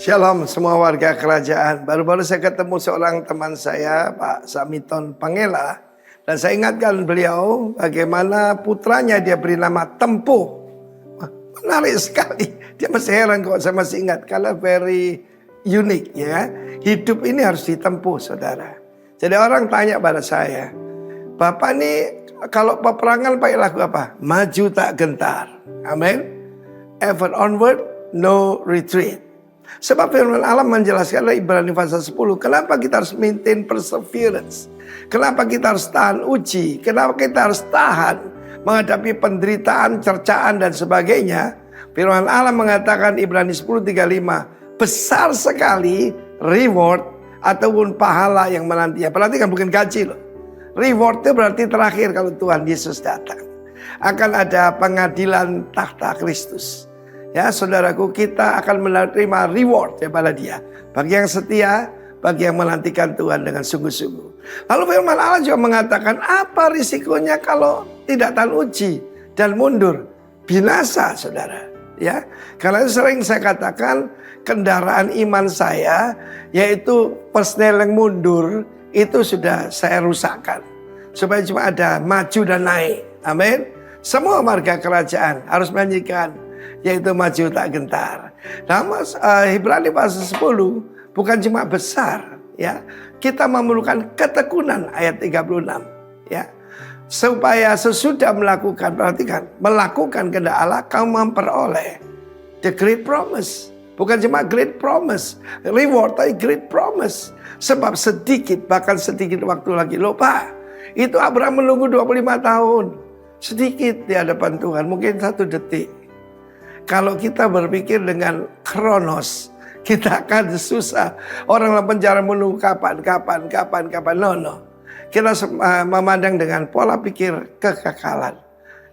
Shalom semua warga kerajaan. Baru-baru saya ketemu seorang teman saya, Pak Samiton Pangela. Dan saya ingatkan beliau bagaimana putranya dia beri nama Tempuh. Wah, menarik sekali. Dia masih heran kok saya masih ingat. Karena very unik ya. Hidup ini harus ditempuh saudara. Jadi orang tanya pada saya, Bapak nih kalau peperangan pakai lagu apa? Maju tak gentar. Amin. Ever onward, no retreat. Sebab firman Allah menjelaskan dalam Ibrani pasal 10. Kenapa kita harus maintain perseverance? Kenapa kita harus tahan uji? Kenapa kita harus tahan menghadapi penderitaan, cercaan dan sebagainya? Firman Allah mengatakan Ibrani 10:35. Besar sekali reward ataupun pahala yang menantinya. Perhatikan bukan gaji loh. Reward itu berarti terakhir kalau Tuhan Yesus datang. Akan ada pengadilan tahta Kristus. Ya saudaraku, kita akan menerima reward daripada dia. Bagi yang setia, bagi yang menantikan Tuhan dengan sungguh-sungguh. Lalu firman Allah juga mengatakan, apa risikonya kalau tidak tahan uji dan mundur? Binasa saudara. Ya, karena itu sering saya katakan kendaraan iman saya, yaitu personnel yang mundur, itu sudah saya rusakkan. Supaya cuma ada maju dan naik. Amin. Semua marga kerajaan harus menyanyikan, yaitu maju tak gentar. Nah, Ibrani pasal 10 bukan cuma besar, ya. Kita memerlukan ketekunan ayat 36, ya. Supaya sesudah melakukan, perhatikan, melakukan kehendak Allah, kamu memperoleh the great promise. Bukan cuma great promise, reward, tapi great promise. Sebab sedikit, bahkan sedikit waktu lagi. Loh Pak, itu Abraham menunggu 25 tahun. Sedikit di hadapan Tuhan, mungkin 1 detik. Kalau kita berpikir dengan kronos, kita akan susah. Orang dalam penjara menunggu kapan. No. Kita memandang dengan pola pikir kekekalan.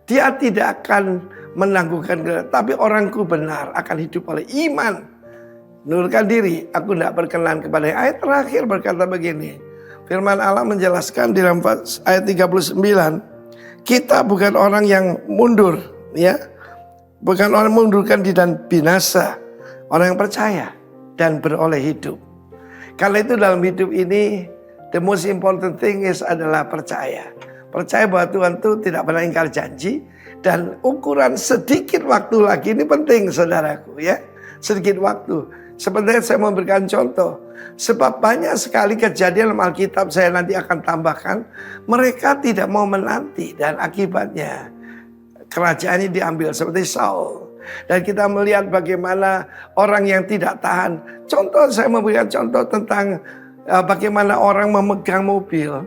Dia tidak akan menangguhkan, tapi orangku benar akan hidup oleh iman. Menurunkan diri, aku tidak berkenan kepada ayat terakhir berkata begini. Firman Allah menjelaskan di dalam ayat 39. Kita bukan orang yang mundur, ya. Bukan orang mundurkan diri dan binasa. Orang yang percaya dan beroleh hidup. Karena itu dalam hidup ini, the most important thing is adalah percaya. Percaya bahwa Tuhan itu tidak pernah ingkar janji. Dan ukuran sedikit waktu lagi ini penting saudaraku ya. Sedikit waktu. Sebenarnya saya memberikan contoh. Sebab banyak sekali kejadian dalam Alkitab saya nanti akan tambahkan. Mereka tidak mau menanti dan akibatnya kerajaan ini diambil seperti Saul. Dan kita melihat bagaimana orang yang tidak tahan. Contoh saya memberikan contoh tentang bagaimana orang memegang mobil.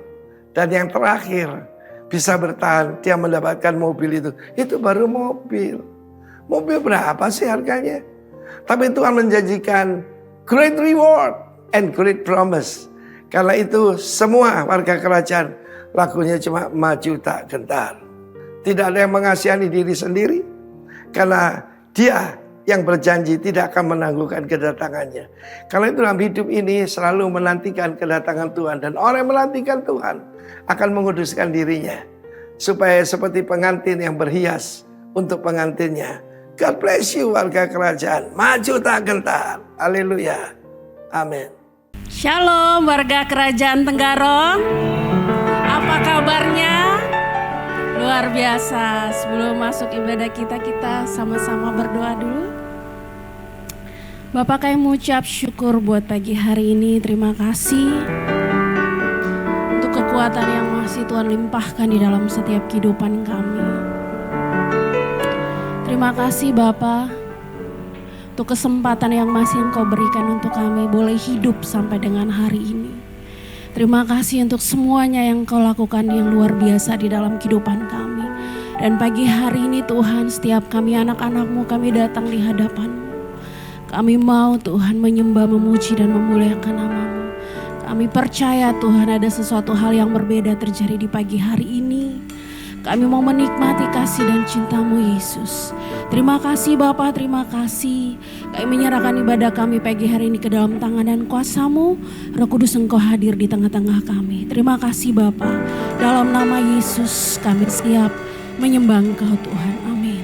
Dan yang terakhir bisa bertahan, dia mendapatkan mobil itu. Itu baru mobil. Mobil berapa sih harganya? Tapi Tuhan menjanjikan great reward and great promise. Karena itu semua warga kerajaan lakunya cuma maju tak gentar. Tidak ada yang mengasihani diri sendiri. Karena dia yang berjanji tidak akan menangguhkan kedatangannya. Karena itu dalam hidup ini selalu menantikan kedatangan Tuhan. Dan orang yang menantikan Tuhan akan menguduskan dirinya. Supaya seperti pengantin yang berhias untuk pengantinnya. God bless you warga kerajaan. Maju tak gentar. Haleluya. Amin. Shalom warga kerajaan Tenggarong. Apa kabarnya? Luar biasa. Sebelum masuk ibadah kita sama-sama berdoa dulu. Bapak kami mengucap syukur buat pagi hari ini. Terima kasih untuk kekuatan yang masih Tuhan limpahkan di dalam setiap kehidupan kami. Terima kasih Bapa untuk kesempatan yang masih Engkau berikan untuk kami boleh hidup sampai dengan hari ini. Terima kasih untuk semuanya yang Engkau lakukan yang luar biasa di dalam kehidupan kami. Dan pagi hari ini Tuhan, setiap kami anak-anak-Mu kami datang di hadapan-Mu. Kami mau Tuhan menyembah, memuji dan memuliakan nama-Mu. Kami percaya Tuhan ada sesuatu hal yang berbeda terjadi di pagi hari ini. Kami mau menikmati kasih dan cinta-Mu Yesus. Terima kasih Bapa, terima kasih. Kami menyerahkan ibadah kami pagi hari ini ke dalam tangan dan kuasa-Mu. Roh Kudus Engkau hadir di tengah-tengah kami. Terima kasih Bapa. Dalam nama Yesus kami siap menyembah Engkau Tuhan. Amin.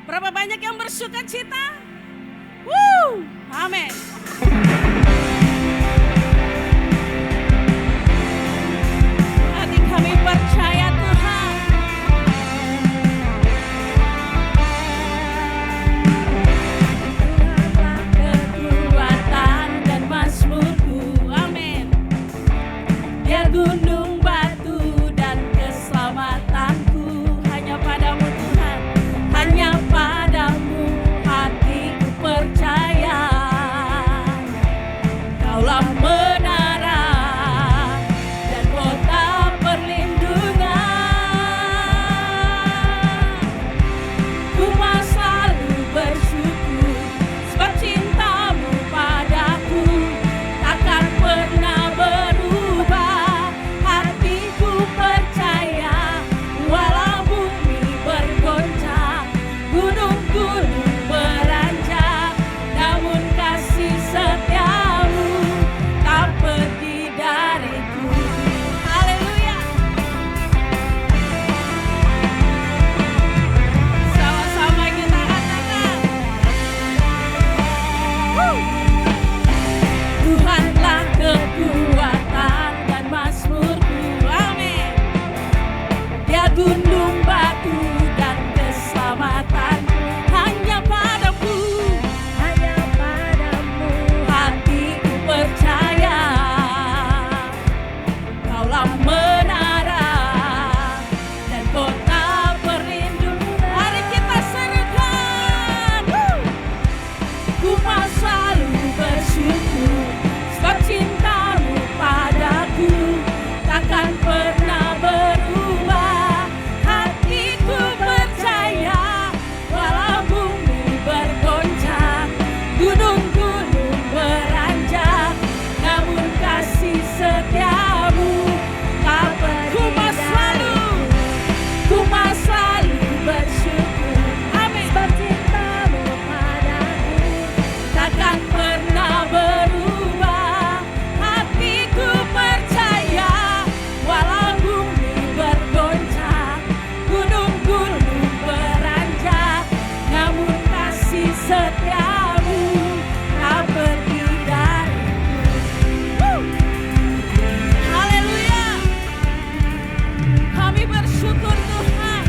Berapa banyak yang bersuka cita? Amin. Hati kami percaya Tuhan. Tuhanlah kekuatan dan mazmurku. Amin. Dia gunung batu dan keselamatanku. Hanya padamu Tuhan, hanya padamu hatiku percaya. Kaulah menara dan kota perlindungan. Ku mau selalu bersyukur sebab cintamu padaku takkan pernah berubah. Hatiku percaya walau bumi bergoncang, gunung-gunung beranjak, namun kasih setiamu tak pergi dariku. Haleluya. Sama-sama kita katakan, Tuhanlah kekuatan dan mazmurku. Amin. Dia gunung batu dan keselamatanku. Hanya padamu hatiku percaya. Kaulah menara dan kota perlindungan. Mari kita serukan. Ku mau selalu bersyukur sebab cintamu padaku takkan pernah berubah. Hatiku percaya walau bumi bergoncang, gunung-gunung beranjak, namun kasih setiamu tak pergi dariku. Ku mau selalu bersyukur. Amin. Sebab cintamu padaku takkan pernah berubah. Hatiku percaya walau bumi bergoncang, gunung-gunung beranjak, namun kasih setiamu tak pergi dariku. Haleluya. Kami bersyukur Tuhan.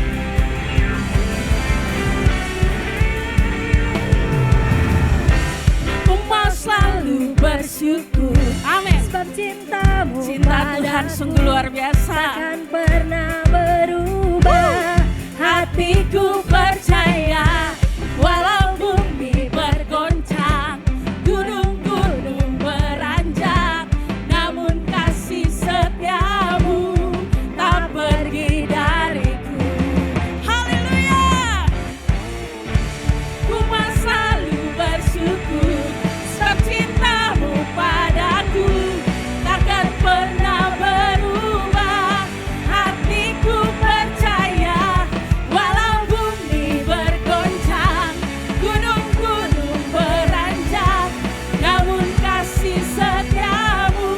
Ku mau selalu bersyukur. Amin. Sebab cintamu Cinta Tuhan sungguh luar biasa. takkan pernah berubah. Hatiku percaya walau bumi bergoncang, gunung-gunung beranjak, namun kasih setiamu tak pergi dariku. Haleluya. Ku mau selalu bersyukur sebab cintamu padaku takkan pernah berubah. Hatiku percaya walau bumi bergoncang, gunung-gunung beranjak, namun kasih setiamu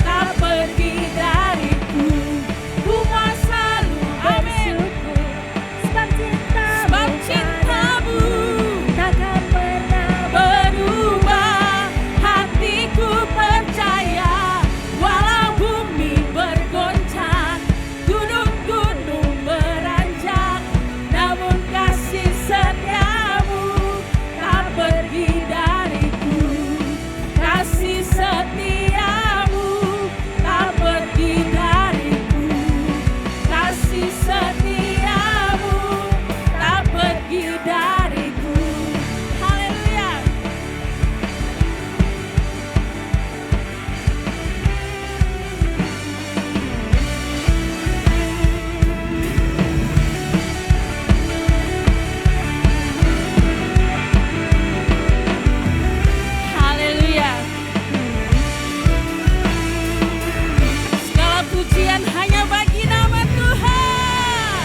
tak pergi dariku. Ku mau selalu bersyukur Sebab cintamu sebab cintamu takkan pernah berubah. Hatiku percaya walau bumi bergoncang, gunung-gunung beranjak, namun kasih setiamu tak pergi dariku. Kasih setiamu tak pergi dariku. Kasih setiamu tak pergi dariku. Haleluya. Haleluya. Segala pujian hanya bagi nama Tuhan.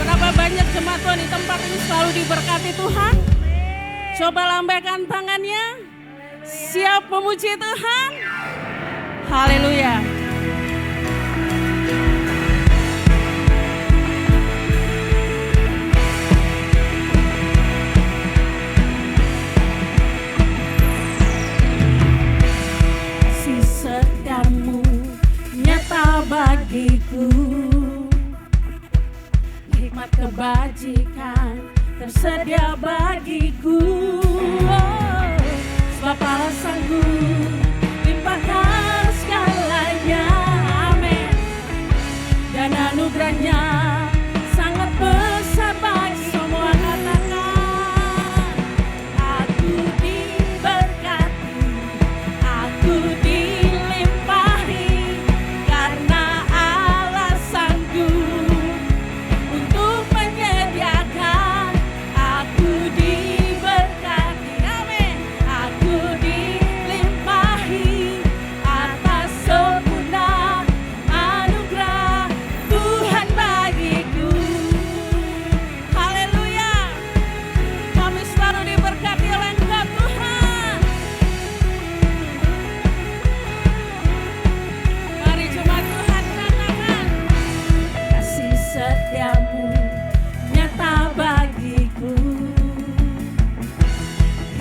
Berapa banyak jemaat Tuhan di tempat ini selalu diberkati Tuhan? Coba lambaikan tangannya. Siap memuji Tuhan? Haleluya. hikmat kebajikan tersedia bagiku. Sebab Allah sanggup limpahkan segalanya, amin. Dan anugerahnya sangat besar bagi semua. Katakan, aku diberkati, aku dilimpahi, karena Allah sanggup untuk menyediakan. Aku diberkati, amin. Aku dilimpahi atas sempurna anugerah Tuhan bagiku. Haleluya. Kami selalu diberkati oleh Engkau Tuhan. Mari jemaat Tuhan katakan, kasih setiamu nyata bagiku,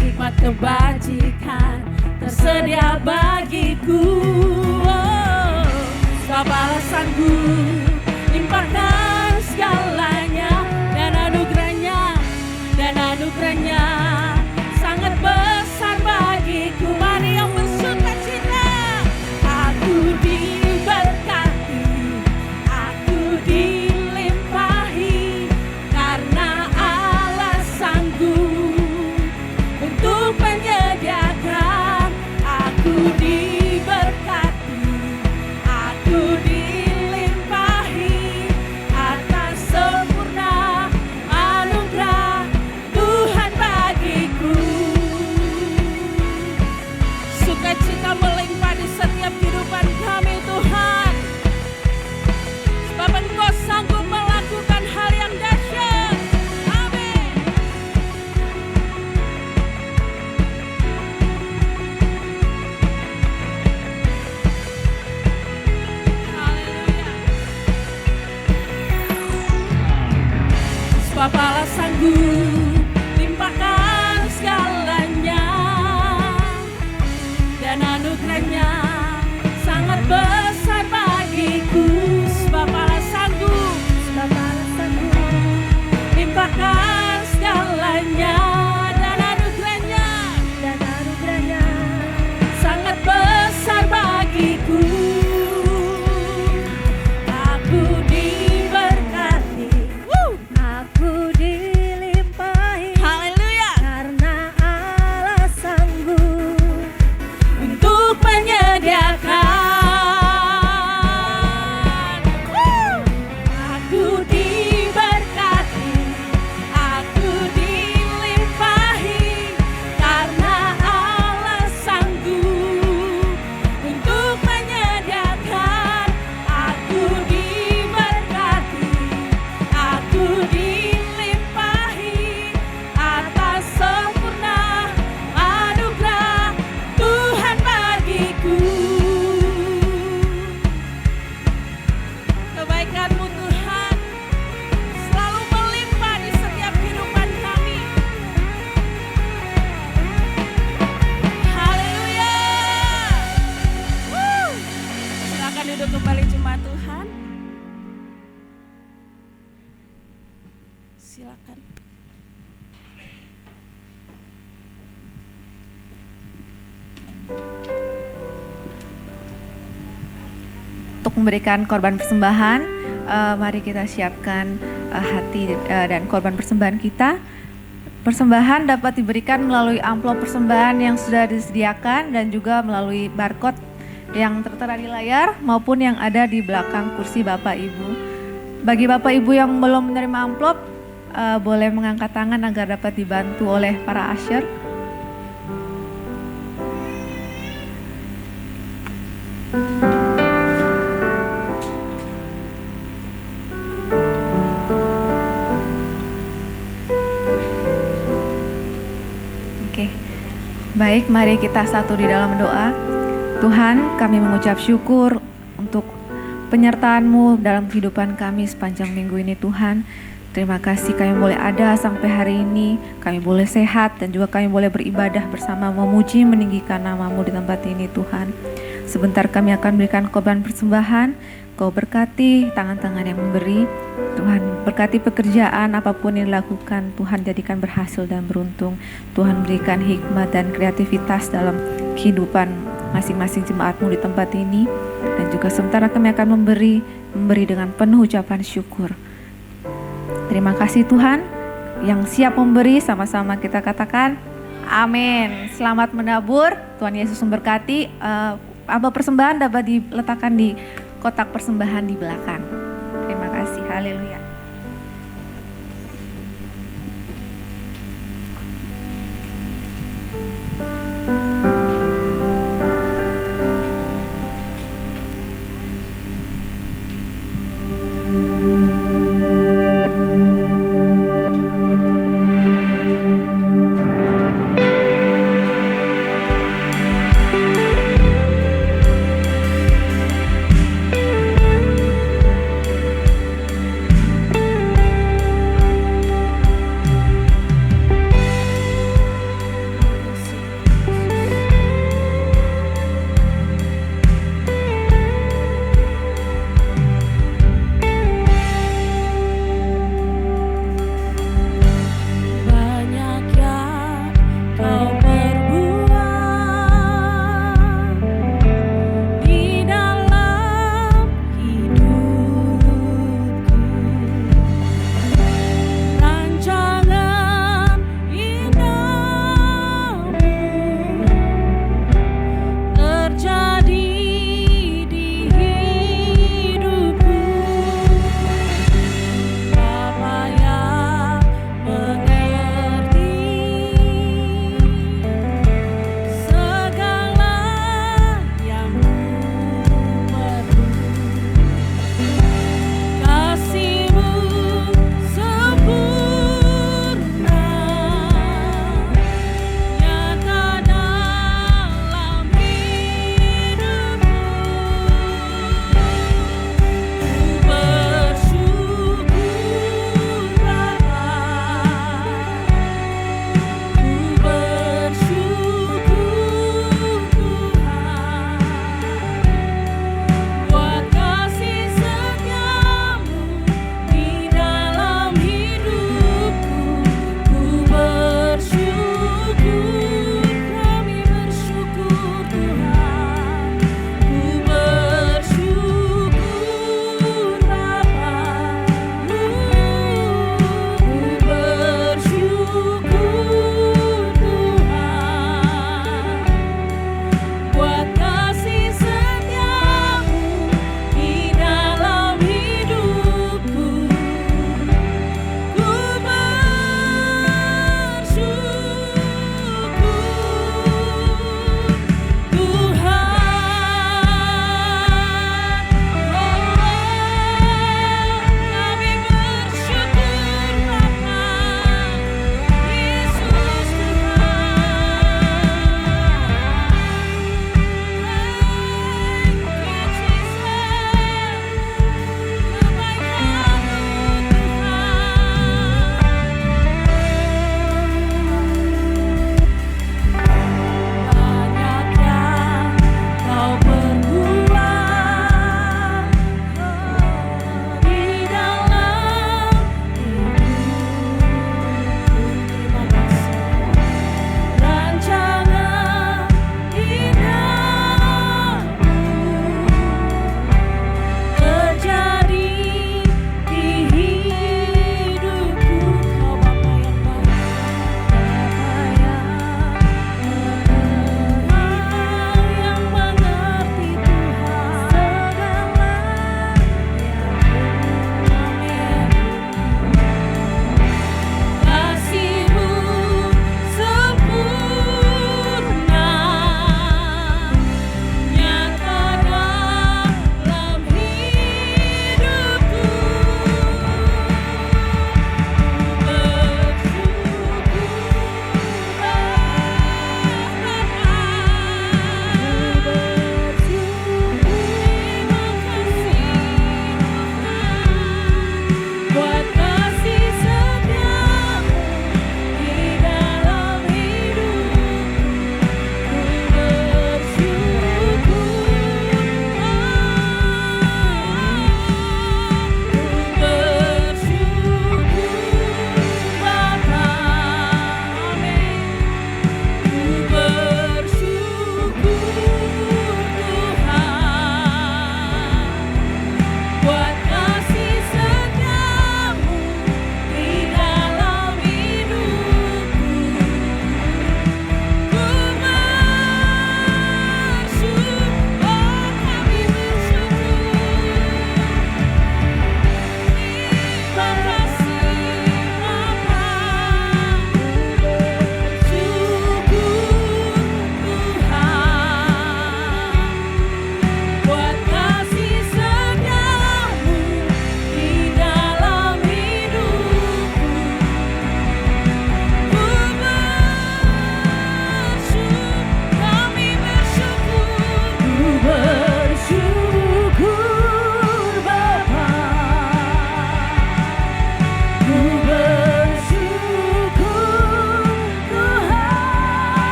hikmat kebajikan tersedia bagiku. Sebab Allah sanggup limpahkan segalanya, dan anugerahnya sangat besar bagiku. Mari yang bersuka cita, aku diberkati, aku dilimpahi, karena Allah sanggup untuk menyediakan. Aku diberkati, aku dilimpahi atas sempurna anugerah Tuhan bagiku. Sukacita melimpah di setiap kehidupan kami Tuhan, sebab Engkau sanggup melakukan hal yang dahsyat. Amin. Haleluya. Sebab Allah sanggup limpahkan segalanya, dan anugerahnya sangat besar bagiku. Sebab Allah sanggup limpahkan segalanya, dan anugerahnya sangat besar bagiku. Aku diberkati, Aku dilimpahi, haleluya, karena Allah sanggup untuk menyediakan. Aku diberkati, aku dilimpahi, karena Allah sanggup untuk menyediakan. Aku diberkati, aku dilimpahi atas sempurna anugerah Tuhan bagiku. Kebaikan-Mu Tuhan selalu melimpah di setiap kehidupan kami. Haleluya. Silakan duduk kembali jemaat Tuhan. Silakan. Untuk memberikan korban persembahan, mari kita siapkan hati dan korban persembahan kita. Persembahan dapat diberikan melalui amplop persembahan yang sudah disediakan dan juga melalui barcode yang tertera di layar maupun yang ada di belakang kursi Bapak Ibu. Bagi Bapak Ibu yang belum menerima amplop, boleh mengangkat tangan agar dapat dibantu oleh para usher. Oke, baik, mari kita satu di dalam doa. Tuhan, kami mengucap syukur untuk penyertaan-Mu dalam kehidupan kami sepanjang minggu ini Tuhan. Terima kasih kami boleh ada sampai hari ini, kami boleh sehat dan juga kami boleh beribadah bersama memuji meninggikan nama-Mu di tempat ini Tuhan. Sebentar kami akan berikan korban persembahan, Kau berkati tangan-tangan yang memberi. Tuhan berkati pekerjaan apapun yang dilakukan, Tuhan jadikan berhasil dan beruntung. Tuhan berikan hikmat dan kreativitas dalam kehidupan masing-masing jemaat-Mu di tempat ini. Dan juga sementara kami akan memberi dengan penuh ucapan syukur. Terima kasih Tuhan, yang siap memberi sama-sama kita katakan amin. Selamat menabur, Tuhan Yesus memberkati. Amplop persembahan dapat diletakkan di kotak persembahan di belakang. Terima kasih, haleluya.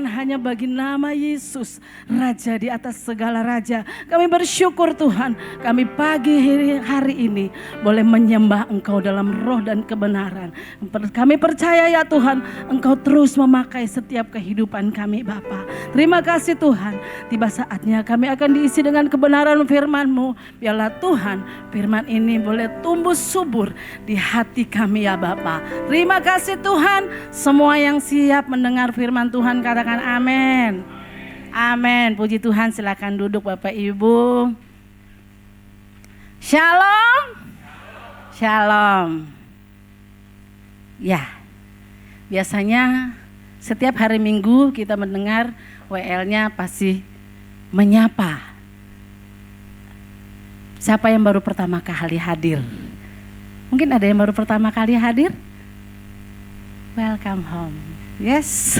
hanya bagi nama Yesus, Raja di atas segala raja. Kami bersyukur Tuhan, kami pagi hari ini boleh menyembah Engkau dalam roh dan kebenaran. Kami percaya ya Tuhan, Engkau terus memakai setiap kehidupan kami Bapa. Terima kasih Tuhan, tiba saatnya kami akan diisi dengan kebenaran firman-Mu. Biarlah Tuhan, firman ini boleh tumbuh subur di hati kami ya Bapa. Terima kasih Tuhan, semua yang siap mendengar firman Tuhan katakan amin. Amin. Puji Tuhan, silakan duduk Bapak Ibu. Shalom. Shalom. Ya, biasanya setiap hari Minggu kita mendengar WL-nya pasti menyapa. Siapa yang baru pertama kali hadir? Mungkin ada yang baru pertama kali hadir? Welcome home. Yes.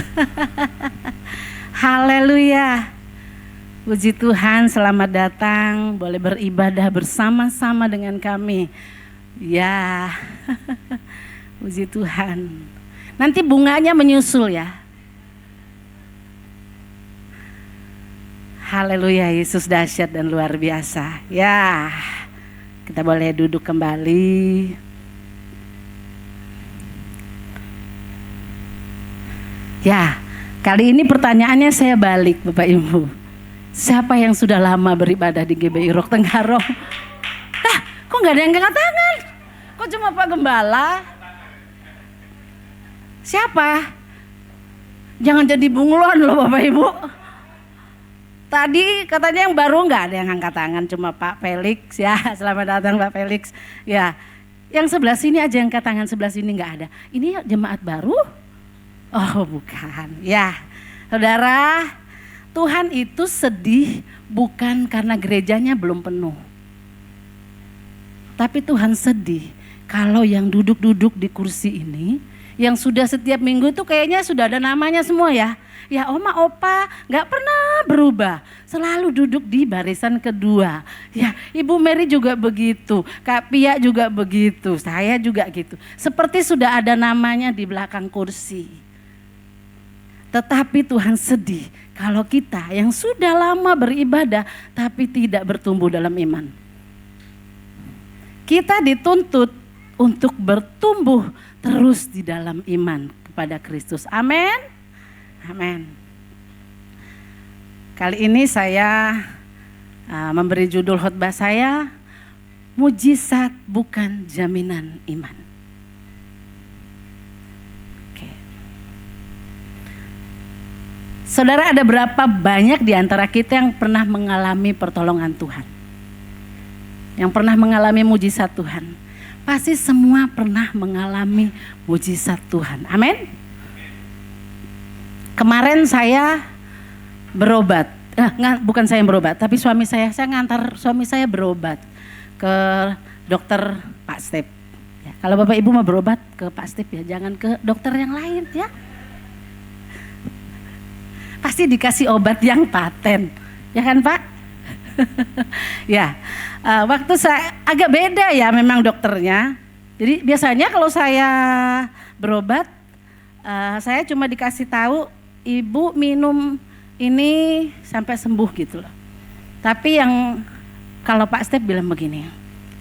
Haleluya. Puji Tuhan, selamat datang. Boleh beribadah bersama-sama dengan kami. Ya. Puji Tuhan. Nanti bunganya menyusul ya. Haleluya, Yesus dahsyat dan luar biasa. Ya. Kita boleh duduk kembali. Ya, kali ini pertanyaannya saya balik Bapak Ibu. Siapa yang sudah lama beribadah di GBI Rock Tenggarong? Kok gak ada yang angkat tangan? Kok cuma Pak Gembala? Siapa? Jangan jadi bunglon loh Bapak Ibu. Tadi katanya yang baru gak ada yang angkat tangan, cuma Pak Felix ya. Selamat datang Pak Felix. Ya, yang sebelah sini aja yang angkat tangan, sebelah sini gak ada. Ini jemaat baru? Oh bukan, ya saudara, Tuhan itu sedih bukan karena gerejanya belum penuh. Tapi Tuhan sedih kalau yang duduk-duduk di kursi ini, yang sudah setiap minggu itu kayaknya sudah ada namanya semua ya. Ya oma, opa gak pernah berubah, selalu duduk di barisan kedua. Ya Ibu Mary juga begitu, Kak Pia juga begitu, saya juga gitu. Seperti sudah ada namanya di belakang kursi. Tetapi Tuhan sedih kalau kita yang sudah lama beribadah tapi tidak bertumbuh dalam iman. Kita dituntut untuk bertumbuh terus di dalam iman kepada Kristus. Amin. Amin. Kali ini saya memberi judul khotbah saya, mujizat bukan jaminan iman. Saudara, ada berapa banyak di antara kita yang pernah mengalami pertolongan Tuhan? Yang pernah mengalami mujizat Tuhan? Pasti semua pernah mengalami mujizat Tuhan. Amin. Kemarin saya berobat. Bukan saya yang berobat, tapi suami saya ngantar suami saya berobat ke dokter Pak Step. Ya, kalau Bapak Ibu mau berobat ke Pak Step ya, jangan ke dokter yang lain ya. Pasti dikasih obat yang paten, ya kan Pak? Ya, waktu saya agak beda ya memang dokternya. Jadi biasanya kalau saya berobat, saya cuma dikasih tahu Ibu minum ini sampai sembuh gitu loh. Tapi yang kalau Pak Step bilang begini,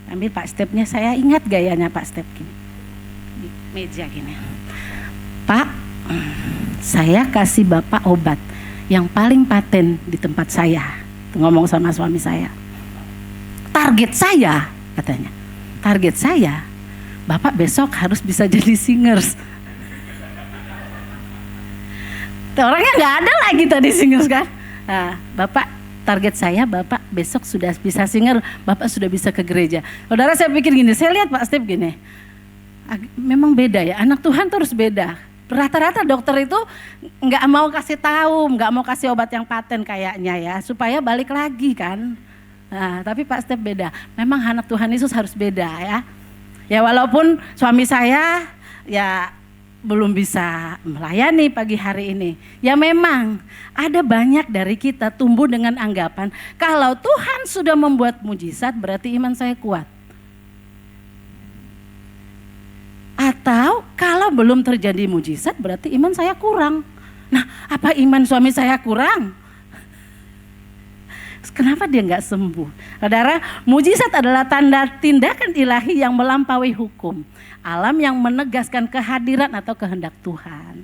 ambil Pak Stepnya, saya ingat gayanya Pak Step gini, di meja gini. Pak, saya kasih Bapak obat yang paling paten di tempat saya. Ngomong sama suami saya. Target saya, katanya. Target saya, Bapak besok harus bisa jadi singers. Orangnya gak ada lagi tadi singers kan. Nah, Bapak, target saya Bapak besok sudah bisa singer, Bapak sudah bisa ke gereja. Saudara, saya pikir gini, saya lihat Pak Steve gini. Memang beda ya, anak Tuhan terus beda. Rata-rata dokter itu nggak mau kasih tahu, nggak mau kasih obat yang paten kayaknya ya, supaya balik lagi kan. Nah, tapi Pak Step beda. Memang anak Tuhan Yesus harus beda ya. Ya walaupun suami saya ya belum bisa melayani pagi hari ini. Ya memang ada banyak dari kita tumbuh dengan anggapan kalau Tuhan sudah membuat mujizat berarti iman saya kuat. Atau kalau belum terjadi mujizat berarti iman saya kurang. Nah, apa iman suami saya kurang? Kenapa dia nggak sembuh? Saudara, mujizat adalah tanda tindakan ilahi yang melampaui hukum. Alam yang menegaskan kehadiran atau kehendak Tuhan.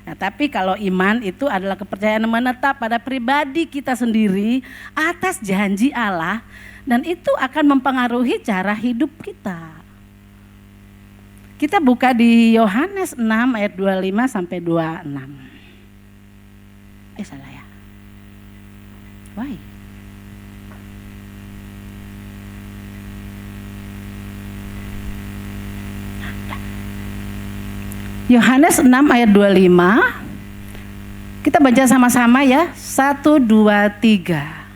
Nah, tapi kalau iman itu adalah kepercayaan menetap pada pribadi kita sendiri atas janji Allah. Dan itu akan mempengaruhi cara hidup kita. Kita buka di Yohanes 6 ayat 25 sampai 26. Salah ya? Why? Yohanes 6 ayat 25. Kita baca sama-sama ya. 1, 2, 3.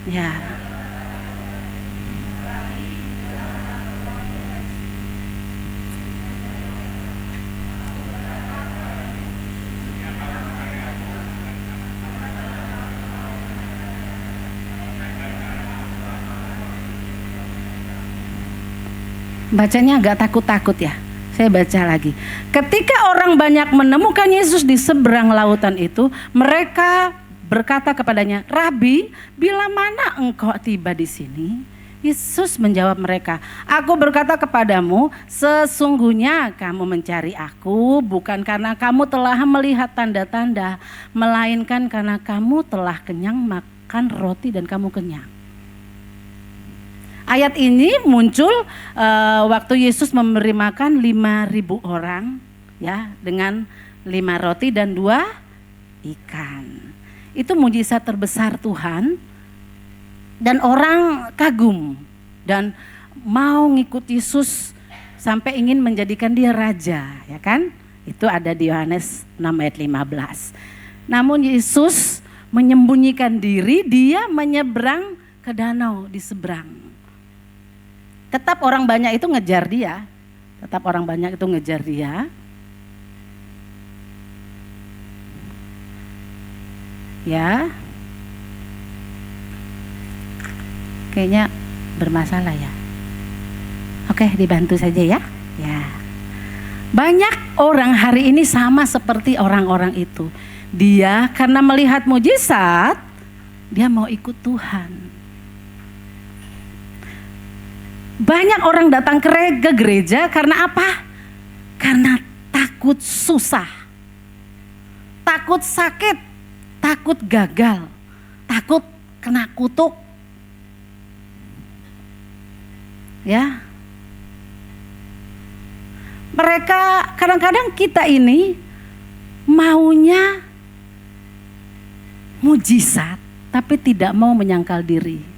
Ya. Bacanya agak takut-takut ya. Saya baca lagi. Ketika orang banyak menemukan Yesus di seberang lautan itu, mereka berkata kepadanya, "Rabi, bila mana engkau tiba di sini?" Yesus menjawab mereka, "Aku berkata kepadamu, sesungguhnya kamu mencari aku bukan karena kamu telah melihat tanda-tanda, melainkan karena kamu telah kenyang makan roti dan kamu kenyang." Ayat ini muncul waktu Yesus memberi makan 5.000 orang ya dengan 5 roti dan 2 ikan. Itu mujizat terbesar Tuhan dan orang kagum dan mau ngikut Yesus sampai ingin menjadikan dia raja, ya kan? Itu ada di Yohanes 6 ayat 15. Namun Yesus menyembunyikan diri, dia menyeberang ke danau di seberang. Tetap orang banyak itu ngejar dia. Tetap orang banyak itu ngejar dia. Ya. Kayaknya bermasalah ya. Oke, dibantu saja ya. Ya. Banyak orang hari ini sama seperti orang-orang itu. Dia karena melihat mujizat, dia mau ikut Tuhan. Banyak orang datang ke gereja karena apa? Karena takut susah, takut sakit, takut gagal, takut kena kutuk. Ya. Mereka kadang-kadang kita ini maunya mujizat tapi tidak mau menyangkal diri.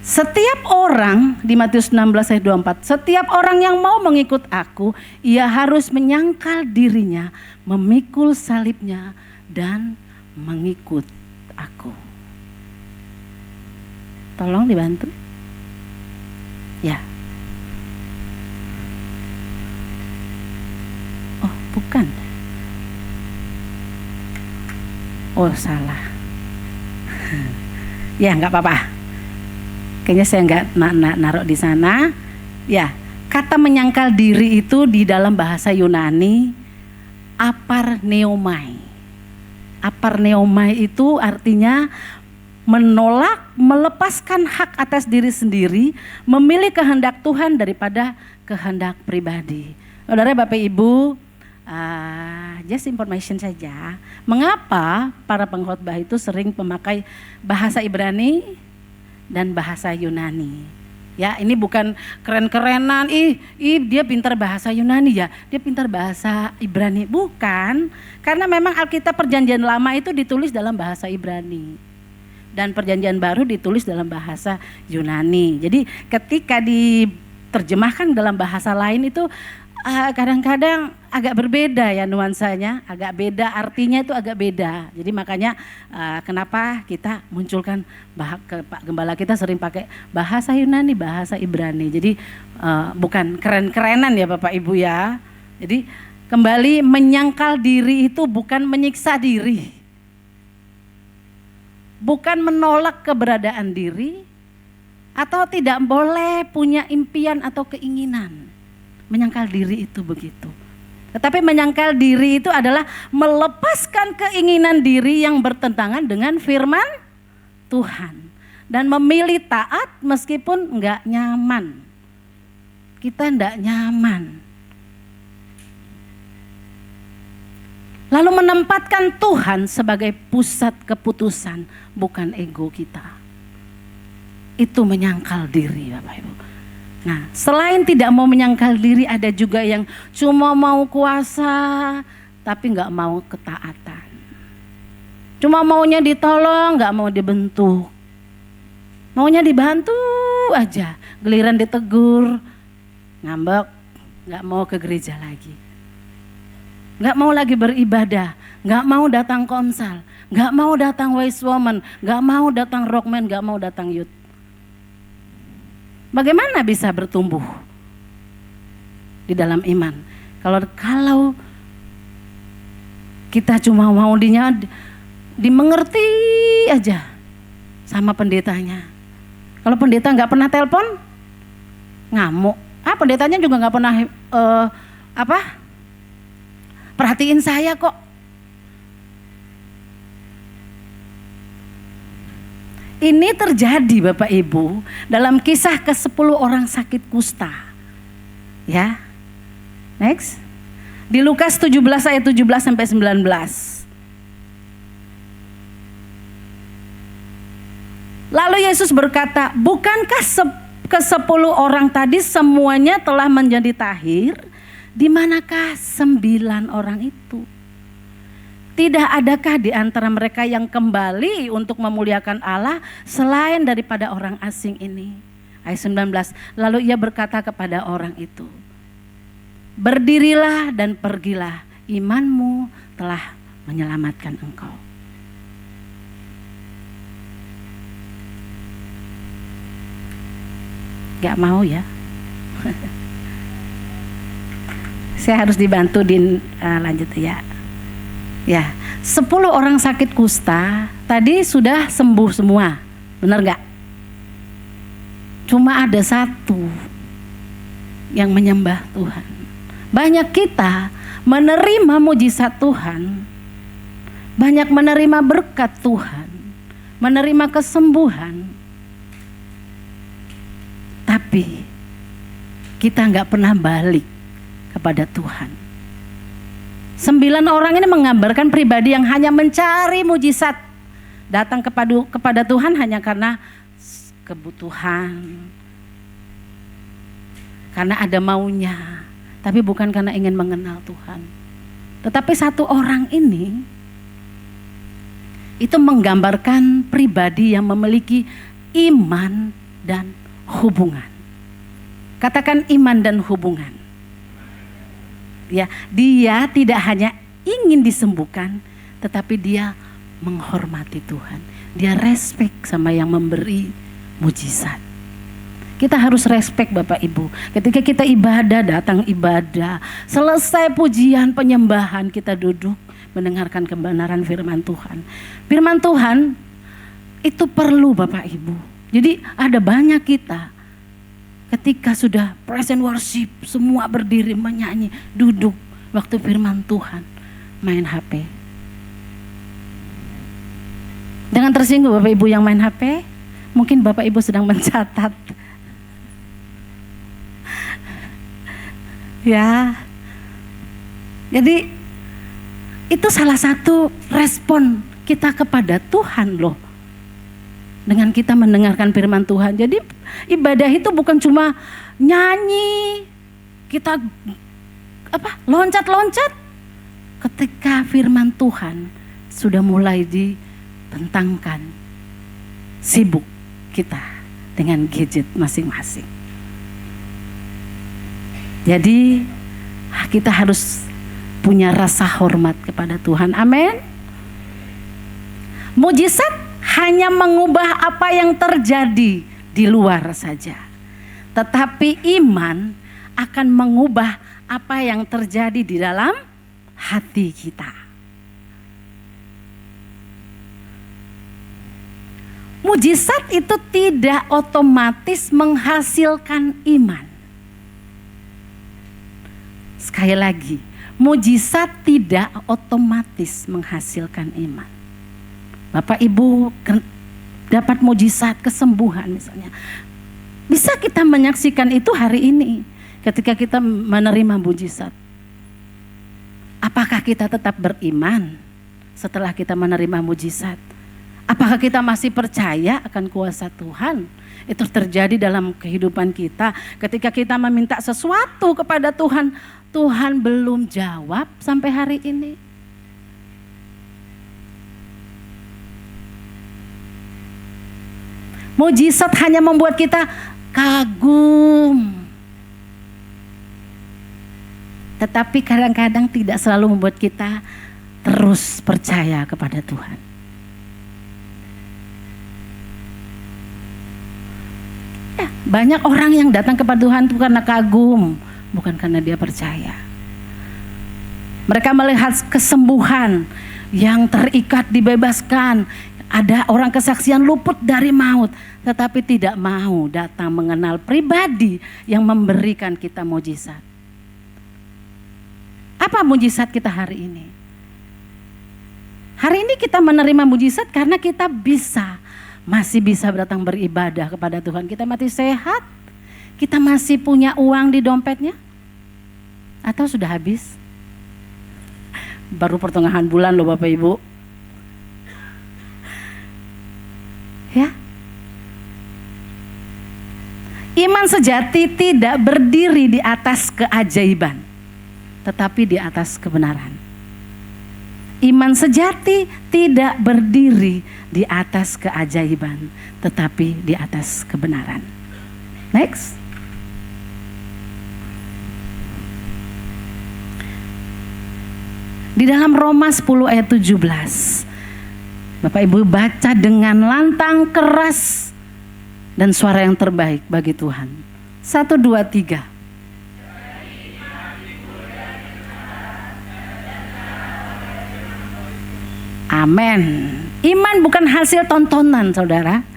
Setiap orang di Matius 16 ayat 24, setiap orang yang mau mengikut aku, ia harus menyangkal dirinya, memikul salibnya dan mengikut aku. Tolong dibantu. Ya. Oh, bukan. Oh, salah. Ya, enggak apa-apa. Kayaknya saya nggak naruh di sana. Ya, kata menyangkal diri itu di dalam bahasa Yunani aparneomai. Aparneomai itu artinya menolak, melepaskan hak atas diri sendiri, memilih kehendak Tuhan daripada kehendak pribadi. Saudara, Bapak Ibu, just information saja. Mengapa para pengkhotbah itu sering memakai bahasa Ibrani dan bahasa Yunani? Ya, ini bukan keren-kerenan, dia pintar bahasa Yunani ya, dia pintar bahasa Ibrani. Bukan, karena memang Alkitab Perjanjian Lama itu ditulis dalam bahasa Ibrani. Dan Perjanjian Baru ditulis dalam bahasa Yunani. Jadi ketika diterjemahkan dalam bahasa lain itu kadang-kadang agak berbeda ya nuansanya, agak beda, artinya itu agak beda. Jadi makanya kenapa kita munculkan Pak Gembala kita sering pakai bahasa Yunani, bahasa Ibrani. Jadi bukan keren-kerenan ya Bapak Ibu ya. Jadi kembali menyangkal diri itu bukan menyiksa diri. Bukan menolak keberadaan diri, atau tidak boleh punya impian atau keinginan. Menyangkal diri itu begitu. Tetapi menyangkal diri itu adalah melepaskan keinginan diri yang bertentangan dengan firman Tuhan. Dan memilih taat meskipun enggak nyaman. Kita enggak nyaman. Lalu menempatkan Tuhan sebagai pusat keputusan, bukan ego kita. Itu menyangkal diri, Bapak Ibu. Nah, selain tidak mau menyangkal diri, ada juga yang cuma mau kuasa, tapi nggak mau ketaatan. Cuma maunya ditolong, nggak mau dibentuk. Maunya dibantu aja, giliran ditegur, ngambek, nggak mau ke gereja lagi. Nggak mau lagi beribadah, nggak mau datang konsel, nggak mau datang wise woman, nggak mau datang rockman, nggak mau datang youth. Bagaimana bisa bertumbuh di dalam iman? Kalau kita cuma mau dimengerti aja sama pendetanya. Kalau pendeta nggak pernah telepon, ngamuk. Pendetanya juga nggak pernah perhatiin saya kok. Ini terjadi Bapak Ibu dalam kisah ke-10 orang sakit kusta. Ya. Next. Di Lukas 17 ayat 17 sampai 19. Lalu Yesus berkata, bukankah ke-10 orang tadi semuanya telah menjadi tahir? Di manakah 9 orang itu? Tidak adakah di antara mereka yang kembali untuk memuliakan Allah selain daripada orang asing ini? Ayat 19, lalu ia berkata kepada orang itu, berdirilah dan pergilah, imanmu telah menyelamatkan engkau. Gak mau ya? Saya harus dibantu lanjut ya. Ya, 10 orang sakit kusta tadi sudah sembuh semua, benar gak? Cuma ada 1 yang menyembah Tuhan. Banyak kita menerima mujizat Tuhan, banyak menerima berkat Tuhan, menerima kesembuhan, tapi kita gak pernah balik kepada Tuhan. 9 orang ini menggambarkan pribadi yang hanya mencari mujizat, datang kepada Tuhan hanya karena kebutuhan, karena ada maunya, tapi bukan karena ingin mengenal Tuhan. Tetapi 1 orang ini itu menggambarkan pribadi yang memiliki iman dan hubungan. Katakan iman dan hubungan. Ya, dia tidak hanya ingin disembuhkan, tetapi dia menghormati Tuhan. Dia respect sama yang memberi mujizat. Kita harus respect Bapak Ibu. Ketika kita ibadah, datang ibadah, selesai pujian penyembahan, kita duduk mendengarkan kebenaran firman Tuhan. Firman Tuhan itu perlu Bapak Ibu. Jadi ada banyak kita ketika sudah praise and worship, semua berdiri menyanyi, duduk, waktu firman Tuhan, main HP. Jangan tersinggung Bapak Ibu yang main HP, mungkin Bapak Ibu sedang mencatat. Ya, jadi itu salah satu respon kita kepada Tuhan loh. Dengan kita mendengarkan firman Tuhan. Jadi ibadah itu bukan cuma nyanyi, kita loncat-loncat. Ketika firman Tuhan sudah mulai dibentangkan, sibuk kita dengan gadget masing-masing. Jadi kita harus punya rasa hormat kepada Tuhan. Amin. Mujizat hanya mengubah apa yang terjadi di luar saja. Tetapi iman akan mengubah apa yang terjadi di dalam hati kita. Mujizat itu tidak otomatis menghasilkan iman. Sekali lagi, mujizat tidak otomatis menghasilkan iman. Bapak Ibu dapat mujizat kesembuhan misalnya. Bisa kita menyaksikan itu hari ini ketika kita menerima mujizat. Apakah kita tetap beriman setelah kita menerima mujizat? Apakah kita masih percaya akan kuasa Tuhan? Itu terjadi dalam kehidupan kita. Ketika kita meminta sesuatu kepada Tuhan, Tuhan belum jawab sampai hari ini. Mujizat hanya membuat kita kagum. Tetapi kadang-kadang tidak selalu membuat kita terus percaya kepada Tuhan. Ya, banyak orang yang datang kepada Tuhan itu karena kagum, bukan karena dia percaya. Mereka melihat kesembuhan, yang terikat dibebaskan. Ada orang kesaksian luput dari maut, tetapi tidak mau datang mengenal pribadi yang memberikan kita mujizat. Apa mujizat kita hari ini? Hari ini kita menerima mujizat karena kita masih bisa datang beribadah kepada Tuhan. Kita masih sehat, kita masih punya uang di dompetnya, atau sudah habis? Baru pertengahan bulan loh Bapak Ibu. Ya. Iman sejati tidak berdiri di atas keajaiban, tetapi di atas kebenaran. Iman sejati tidak berdiri di atas keajaiban, tetapi di atas kebenaran. Next. Di dalam Roma 10 ayat 17, Bapak Ibu baca dengan lantang, keras, dan suara yang terbaik bagi Tuhan. 1, 2, 3. Amin. Iman bukan hasil tontonan saudara,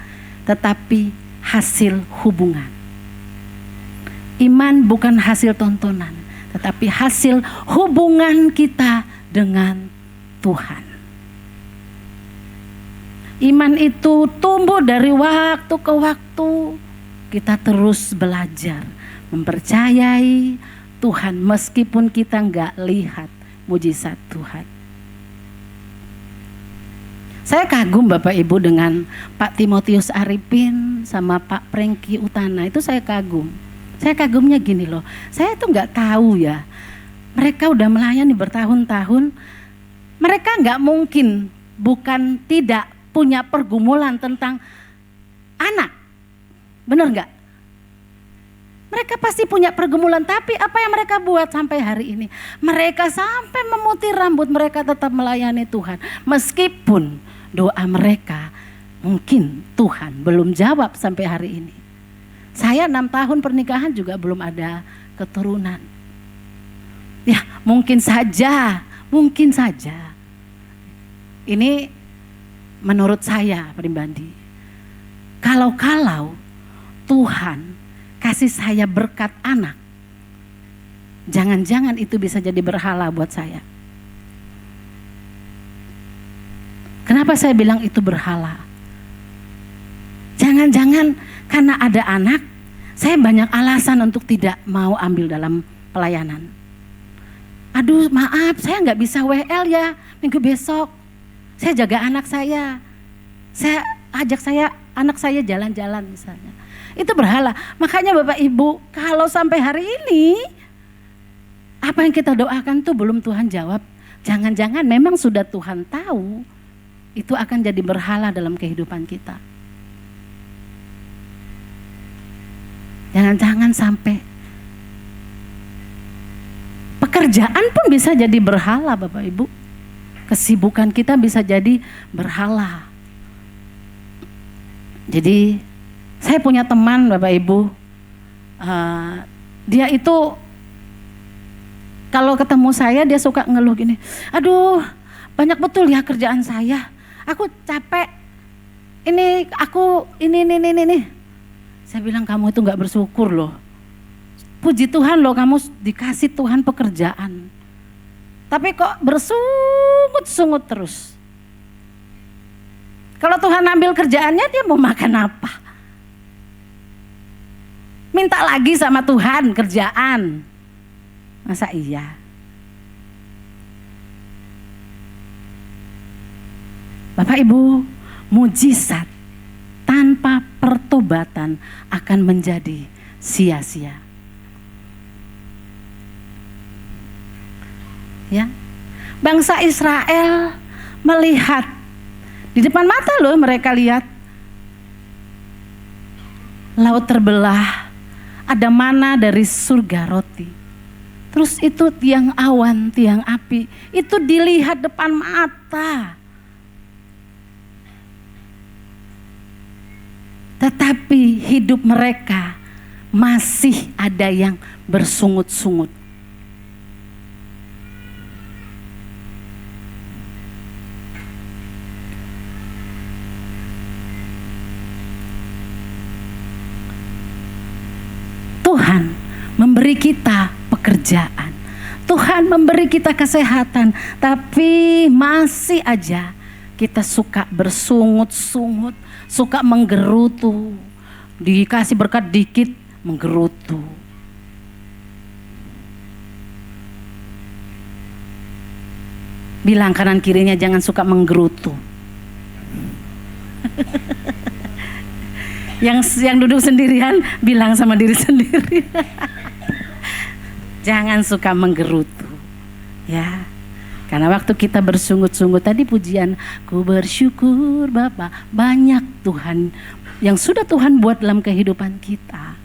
tetapi hasil hubungan. Iman bukan hasil tontonan, tetapi hasil hubungan kita dengan Tuhan. Iman itu tumbuh dari waktu ke waktu. Kita terus belajar mempercayai Tuhan meskipun kita nggak lihat mujizat Tuhan. Saya kagum Bapak Ibu dengan Pak Timotius Arifin sama Pak Prengki Utana, itu saya kagum. Saya kagumnya gini loh, saya tuh nggak tahu ya, mereka udah melayani bertahun-tahun, mereka nggak mungkin bukan tidak punya pergumulan tentang anak, bener nggak? Mereka pasti punya pergumulan, tapi apa yang mereka buat sampai hari ini? Mereka sampai memutih rambut, mereka tetap melayani Tuhan. Meskipun doa mereka mungkin Tuhan belum jawab sampai hari ini. Saya 6 tahun pernikahan juga belum ada keturunan. Ya mungkin saja. Ini menurut saya pribadi. Kalau Tuhan kasih saya berkat anak, jangan-jangan itu bisa jadi berhala buat saya. Kenapa saya bilang itu berhala? Jangan-jangan karena ada anak, saya banyak alasan untuk tidak mau ambil dalam pelayanan. Aduh maaf, saya nggak bisa WL ya minggu besok. Saya jaga anak saya ajak anak saya jalan-jalan misalnya. Itu berhala. Makanya Bapak Ibu, kalau sampai hari ini apa yang kita doakan tuh belum Tuhan jawab, jangan-jangan memang sudah Tuhan tahu itu akan jadi berhala dalam kehidupan kita. Jangan-jangan sampai pekerjaan pun bisa jadi berhala Bapak Ibu. Kesibukan kita bisa jadi berhala. Jadi saya punya teman Bapak Ibu, dia itu kalau ketemu saya dia suka ngeluh gini, aduh banyak betul ya kerjaan saya, aku capek, ini aku ini. Saya bilang kamu itu nggak bersyukur loh. Puji Tuhan loh kamu dikasih Tuhan pekerjaan. Tapi kok bersungut-sungut terus. Kalau Tuhan ambil kerjaannya dia mau makan apa? Minta lagi sama Tuhan kerjaan. Masa iya? Bapak Ibu, mujizat tanpa pertobatan akan menjadi sia-sia. Ya, bangsa Israel melihat di depan mata loh, mereka lihat laut terbelah, ada mana dari surga roti. Terus itu tiang awan, tiang api, itu dilihat depan mata. Tetapi hidup mereka masih ada yang bersungut-sungut. Tuhan memberi kita pekerjaan, Tuhan memberi kita kesehatan, tapi masih aja kita suka bersungut-sungut, suka menggerutu, dikasih berkat dikit menggerutu. Bilang kanan kirinya jangan suka menggerutu. Yang duduk sendirian bilang sama diri sendiri. Jangan suka menggerutu. Ya. Karena waktu kita bersungut-sungut tadi pujian, ku bersyukur Bapa, banyak Tuhan yang sudah Tuhan buat dalam kehidupan kita.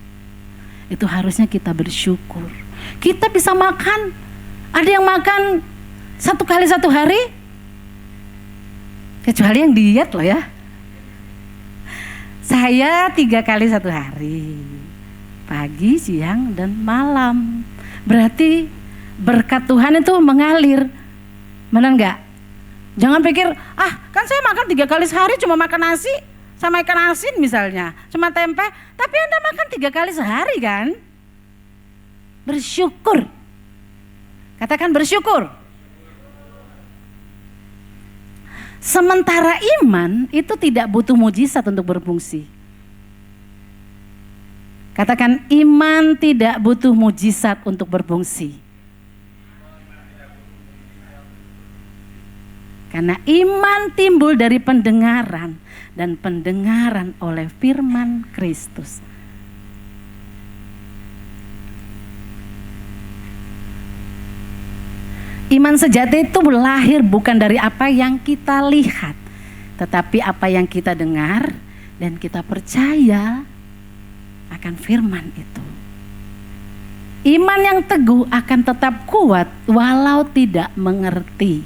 Itu harusnya kita bersyukur. Kita bisa makan, ada yang makan 1 kali 1 hari, kecuali yang diet loh ya. Saya 3 kali 1 hari, pagi, siang, dan malam. Berarti berkat Tuhan itu mengalir. Benar enggak? Jangan pikir, kan saya makan 3 kali sehari cuma makan nasi sama ikan asin misalnya, cuma tempe. Tapi Anda makan 3 kali sehari kan? Bersyukur. Katakan bersyukur. Sementara iman itu tidak butuh mujizat untuk berfungsi. Katakan iman tidak butuh mujizat untuk berfungsi. Karena iman timbul dari pendengaran dan pendengaran oleh firman Kristus. Iman sejati itu lahir bukan dari apa yang kita lihat, tetapi apa yang kita dengar dan kita percaya akan firman itu. Iman yang teguh akan tetap kuat walau tidak mengerti.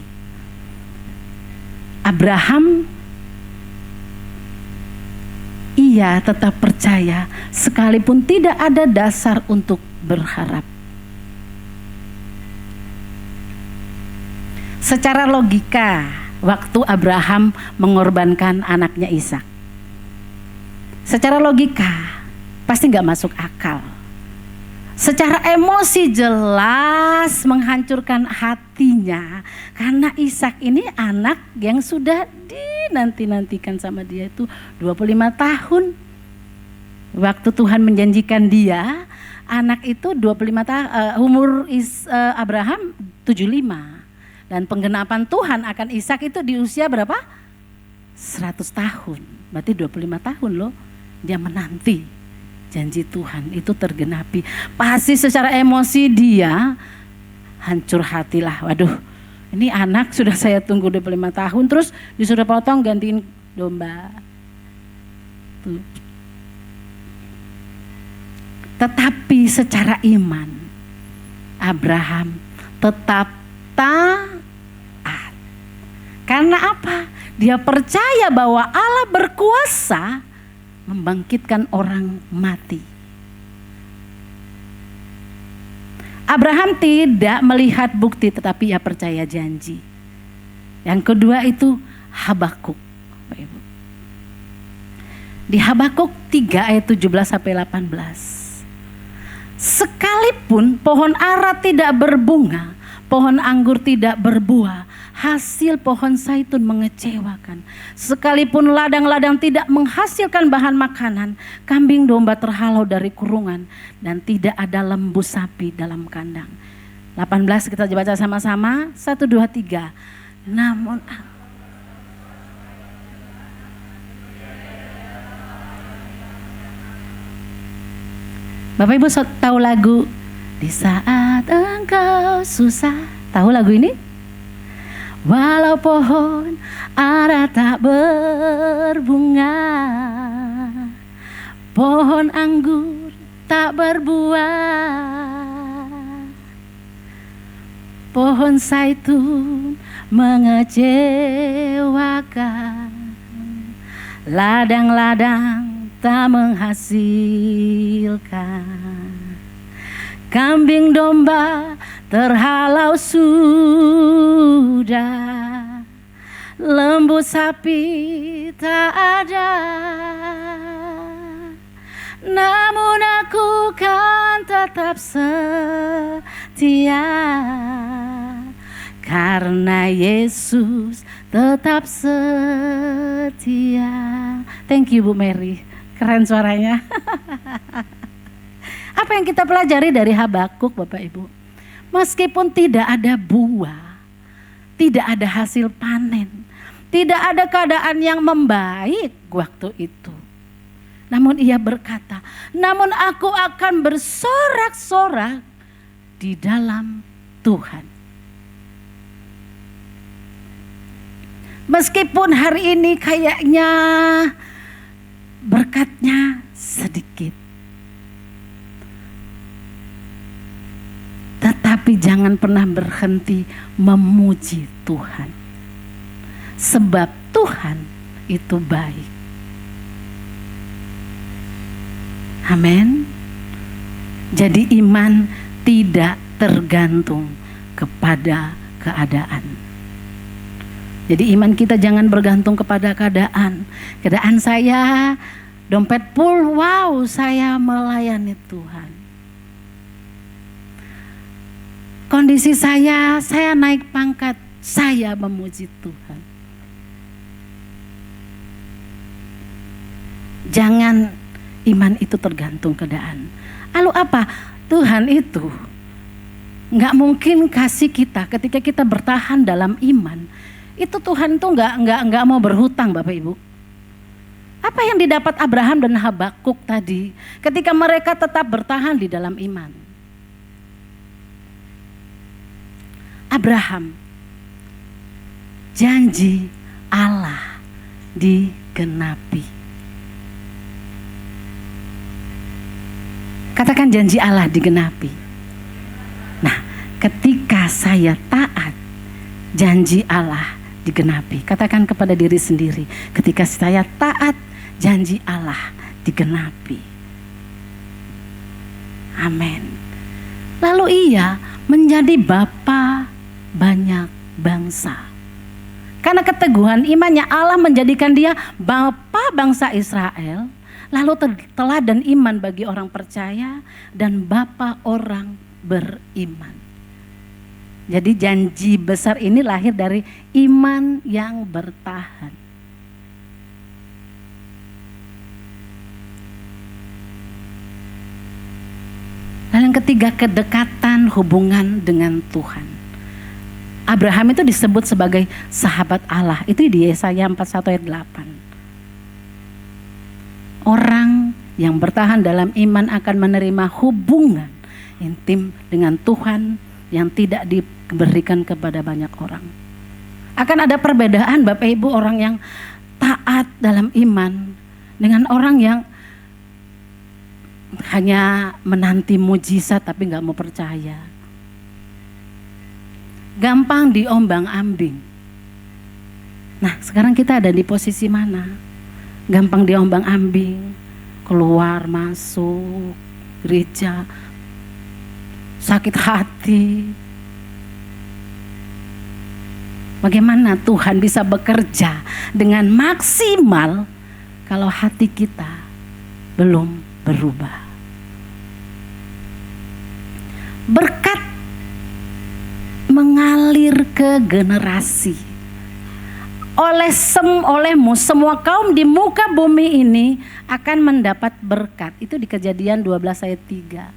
Abraham, ia tetap percaya sekalipun tidak ada dasar untuk berharap. Secara logika, waktu Abraham mengorbankan anaknya Ishak, secara logika pasti gak masuk akal. Secara emosi jelas menghancurkan hatinya, karena Ishak ini anak yang sudah dinanti-nantikan sama dia itu 25 tahun. Waktu Tuhan menjanjikan dia, anak itu 25 tahun, umur Abraham 75. Dan penggenapan Tuhan akan Ishak itu di usia berapa? 100 tahun. Berarti 25 tahun loh dia menanti janji Tuhan itu tergenapi. Pasti secara emosi dia hancur hatilah. Waduh, ini anak sudah saya tunggu 25 tahun terus disuruh potong gantiin domba. Tuh. Tetapi secara iman Abraham tetap taat. Karena apa? Dia percaya bahwa Allah berkuasa membangkitkan orang mati. Abraham tidak melihat bukti tetapi ia percaya janji. Yang kedua itu Habakuk. Di Habakuk 3 ayat 17 sampai 18. Sekalipun pohon ara tidak berbunga, pohon anggur tidak berbuah, hasil pohon zaitun mengecewakan. Sekalipun ladang-ladang tidak menghasilkan bahan makanan, kambing domba terhalau dari kurungan, dan tidak ada lembu sapi dalam kandang. 18 kita baca sama-sama, 1, 2, 3. Namun Bapak Ibu tahu lagu Di Saat Engkau Susah? Tahu lagu ini? Walau pohon ara tak berbunga, pohon anggur tak berbuah, pohon zaitun mengecewakan, ladang-ladang tak menghasilkan, kambing domba terhalau sudah, lembu sapi tak ada. Namun aku kan tetap setia, karena Yesus tetap setia. Thank you Bu Mary, keren suaranya. Apa yang kita pelajari dari Habakuk Bapak Ibu? Meskipun tidak ada buah, tidak ada hasil panen, tidak ada keadaan yang membaik waktu itu, namun ia berkata, namun aku akan bersorak-sorak di dalam Tuhan. Meskipun hari ini kayaknya berkatnya sedikit, tetapi jangan pernah berhenti memuji Tuhan. Sebab Tuhan itu baik. Amin. Jadi iman tidak tergantung kepada keadaan. Jadi iman kita jangan bergantung kepada keadaan. Keadaan saya dompet full, wow saya melayani Tuhan. Kondisi saya naik pangkat, saya memuji Tuhan. Jangan iman itu tergantung keadaan. Lalu apa? Tuhan itu nggak mungkin kasih kita ketika kita bertahan dalam iman. Itu Tuhan tuh nggak mau berhutang Bapak Ibu. Apa yang didapat Abraham dan Habakuk tadi ketika mereka tetap bertahan di dalam iman? Abraham, janji Allah digenapi. Katakan janji Allah digenapi. Nah, ketika saya taat, janji Allah digenapi. Katakan kepada diri sendiri, ketika saya taat, janji Allah digenapi. Amin. Lalu ia menjadi bapa banyak bangsa. Karena keteguhan imannya, Allah menjadikan dia bapa bangsa Israel, lalu teladan iman bagi orang percaya dan bapa orang beriman. Jadi janji besar ini lahir dari iman yang bertahan. Lalu yang ketiga, kedekatan hubungan dengan Tuhan. Abraham itu disebut sebagai sahabat Allah. Itu di Yesaya 41 ayat 8. Orang yang bertahan dalam iman akan menerima hubungan intim dengan Tuhan yang tidak diberikan kepada banyak orang. Akan ada perbedaan Bapak Ibu, orang yang taat dalam iman dengan orang yang hanya menanti mujizat tapi gak mau percaya. Gampang diombang-ambing. Nah, sekarang kita ada di posisi mana? Gampang diombang-ambing, keluar masuk gereja, sakit hati. Bagaimana Tuhan bisa bekerja dengan maksimal kalau hati kita belum berubah. Berkat mengalir ke generasi. Olehmu semua kaum di muka bumi ini akan mendapat berkat. Itu di Kejadian 12 ayat 3.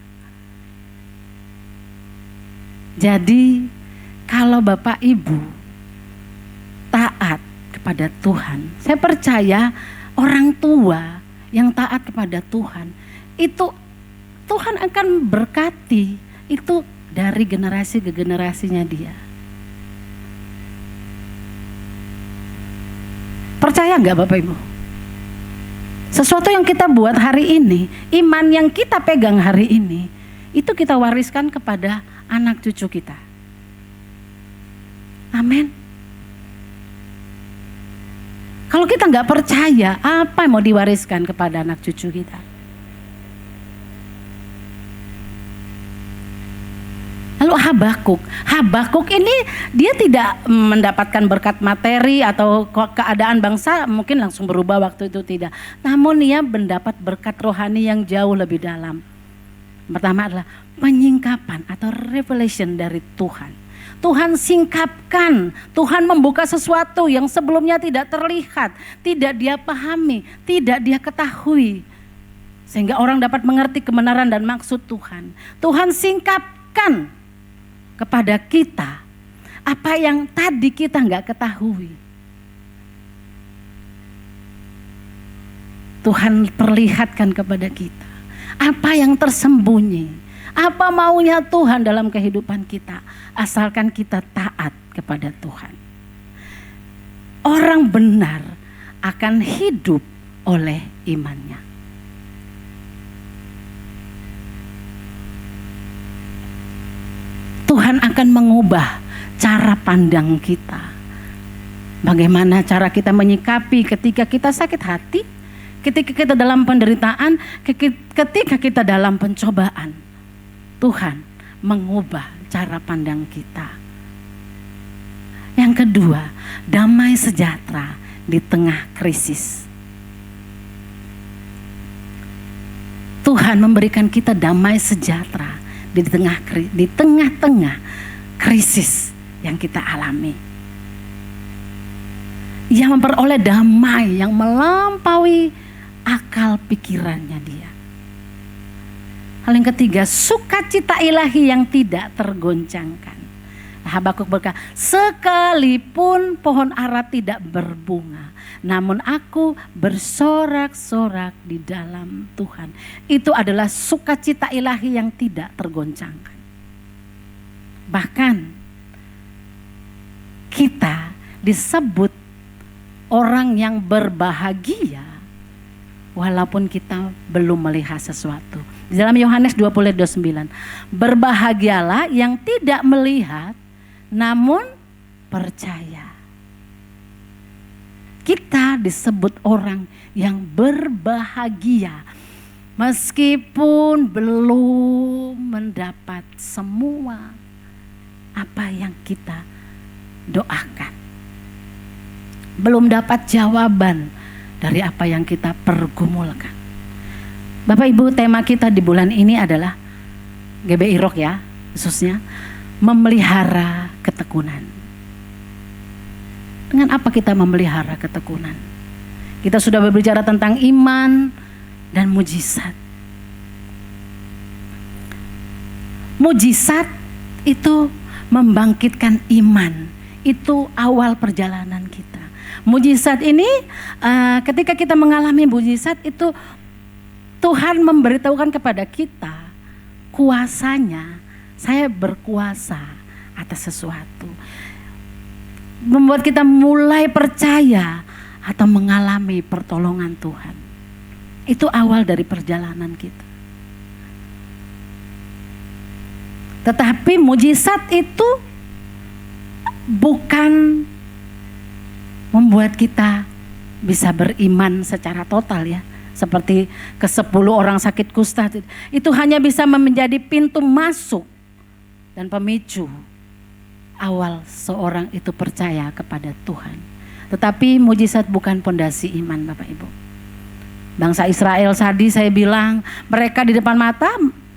Jadi kalau Bapak Ibu taat kepada Tuhan, saya percaya orang tua yang taat kepada Tuhan itu Tuhan akan berkati itu dari generasi ke generasinya dia. Percaya nggak Bapak Ibu? Sesuatu yang kita buat hari ini, iman yang kita pegang hari ini, itu kita wariskan kepada anak cucu kita. Amin. Kalau kita nggak percaya, apa yang mau diwariskan kepada anak cucu kita? Lalu Habakuk ini dia tidak mendapatkan berkat materi atau keadaan bangsa mungkin langsung berubah waktu itu, tidak. Namun dia mendapat berkat rohani yang jauh lebih dalam. Pertama adalah penyingkapan atau revelation dari Tuhan. Tuhan singkapkan, Tuhan membuka sesuatu yang sebelumnya tidak terlihat, tidak dia pahami, tidak dia ketahui. Sehingga orang dapat mengerti kebenaran dan maksud Tuhan. Tuhan singkapkan kepada kita apa yang tadi kita nggak ketahui. Tuhan perlihatkan kepada kita apa yang tersembunyi, apa maunya Tuhan dalam kehidupan kita, asalkan kita taat kepada Tuhan. Orang benar akan hidup oleh imannya. Tuhan akan mengubah cara pandang kita. Bagaimana cara kita menyikapi ketika kita sakit hati, ketika kita dalam penderitaan, ketika kita dalam pencobaan. Tuhan mengubah cara pandang kita. Yang kedua, damai sejahtera di tengah krisis. Tuhan memberikan kita damai sejahtera di tengah-tengah krisis yang kita alami. Ia memperoleh damai yang melampaui akal pikirannya dia. Hal yang ketiga, sukacita ilahi yang tidak tergoncangkan. Habakuk berkata, sekalipun pohon ara tidak berbunga, namun aku bersorak-sorak di dalam Tuhan. Itu adalah sukacita ilahi yang tidak tergoncangkan. Bahkan kita disebut orang yang berbahagia walaupun kita belum melihat sesuatu. Di dalam Yohanes 20:29, berbahagialah yang tidak melihat namun percaya. Kita disebut orang yang berbahagia meskipun belum mendapat semua apa yang kita doakan. Belum dapat jawaban dari apa yang kita pergumulkan. Bapak Ibu, tema kita di bulan ini adalah GBI Rock ya, khususnya memelihara ketekunan. Dengan apa kita memelihara ketekunan? Kita sudah berbicara tentang iman dan mujizat. Mujizat itu membangkitkan iman. Itu awal perjalanan kita. Mujizat ini ketika kita mengalami mujizat itu Tuhan memberitahukan kepada kita kuasanya. Saya berkuasa atas sesuatu. Membuat kita mulai percaya atau mengalami pertolongan Tuhan. Itu awal dari perjalanan kita. Tetapi mujizat itu bukan membuat kita bisa beriman secara total ya. Seperti ke-10 orang sakit kusta. Itu hanya bisa menjadi pintu masuk dan pemicu awal seorang itu percaya kepada Tuhan. Tetapi mujizat bukan pondasi iman Bapak Ibu. Bangsa Israel tadi saya bilang, mereka di depan mata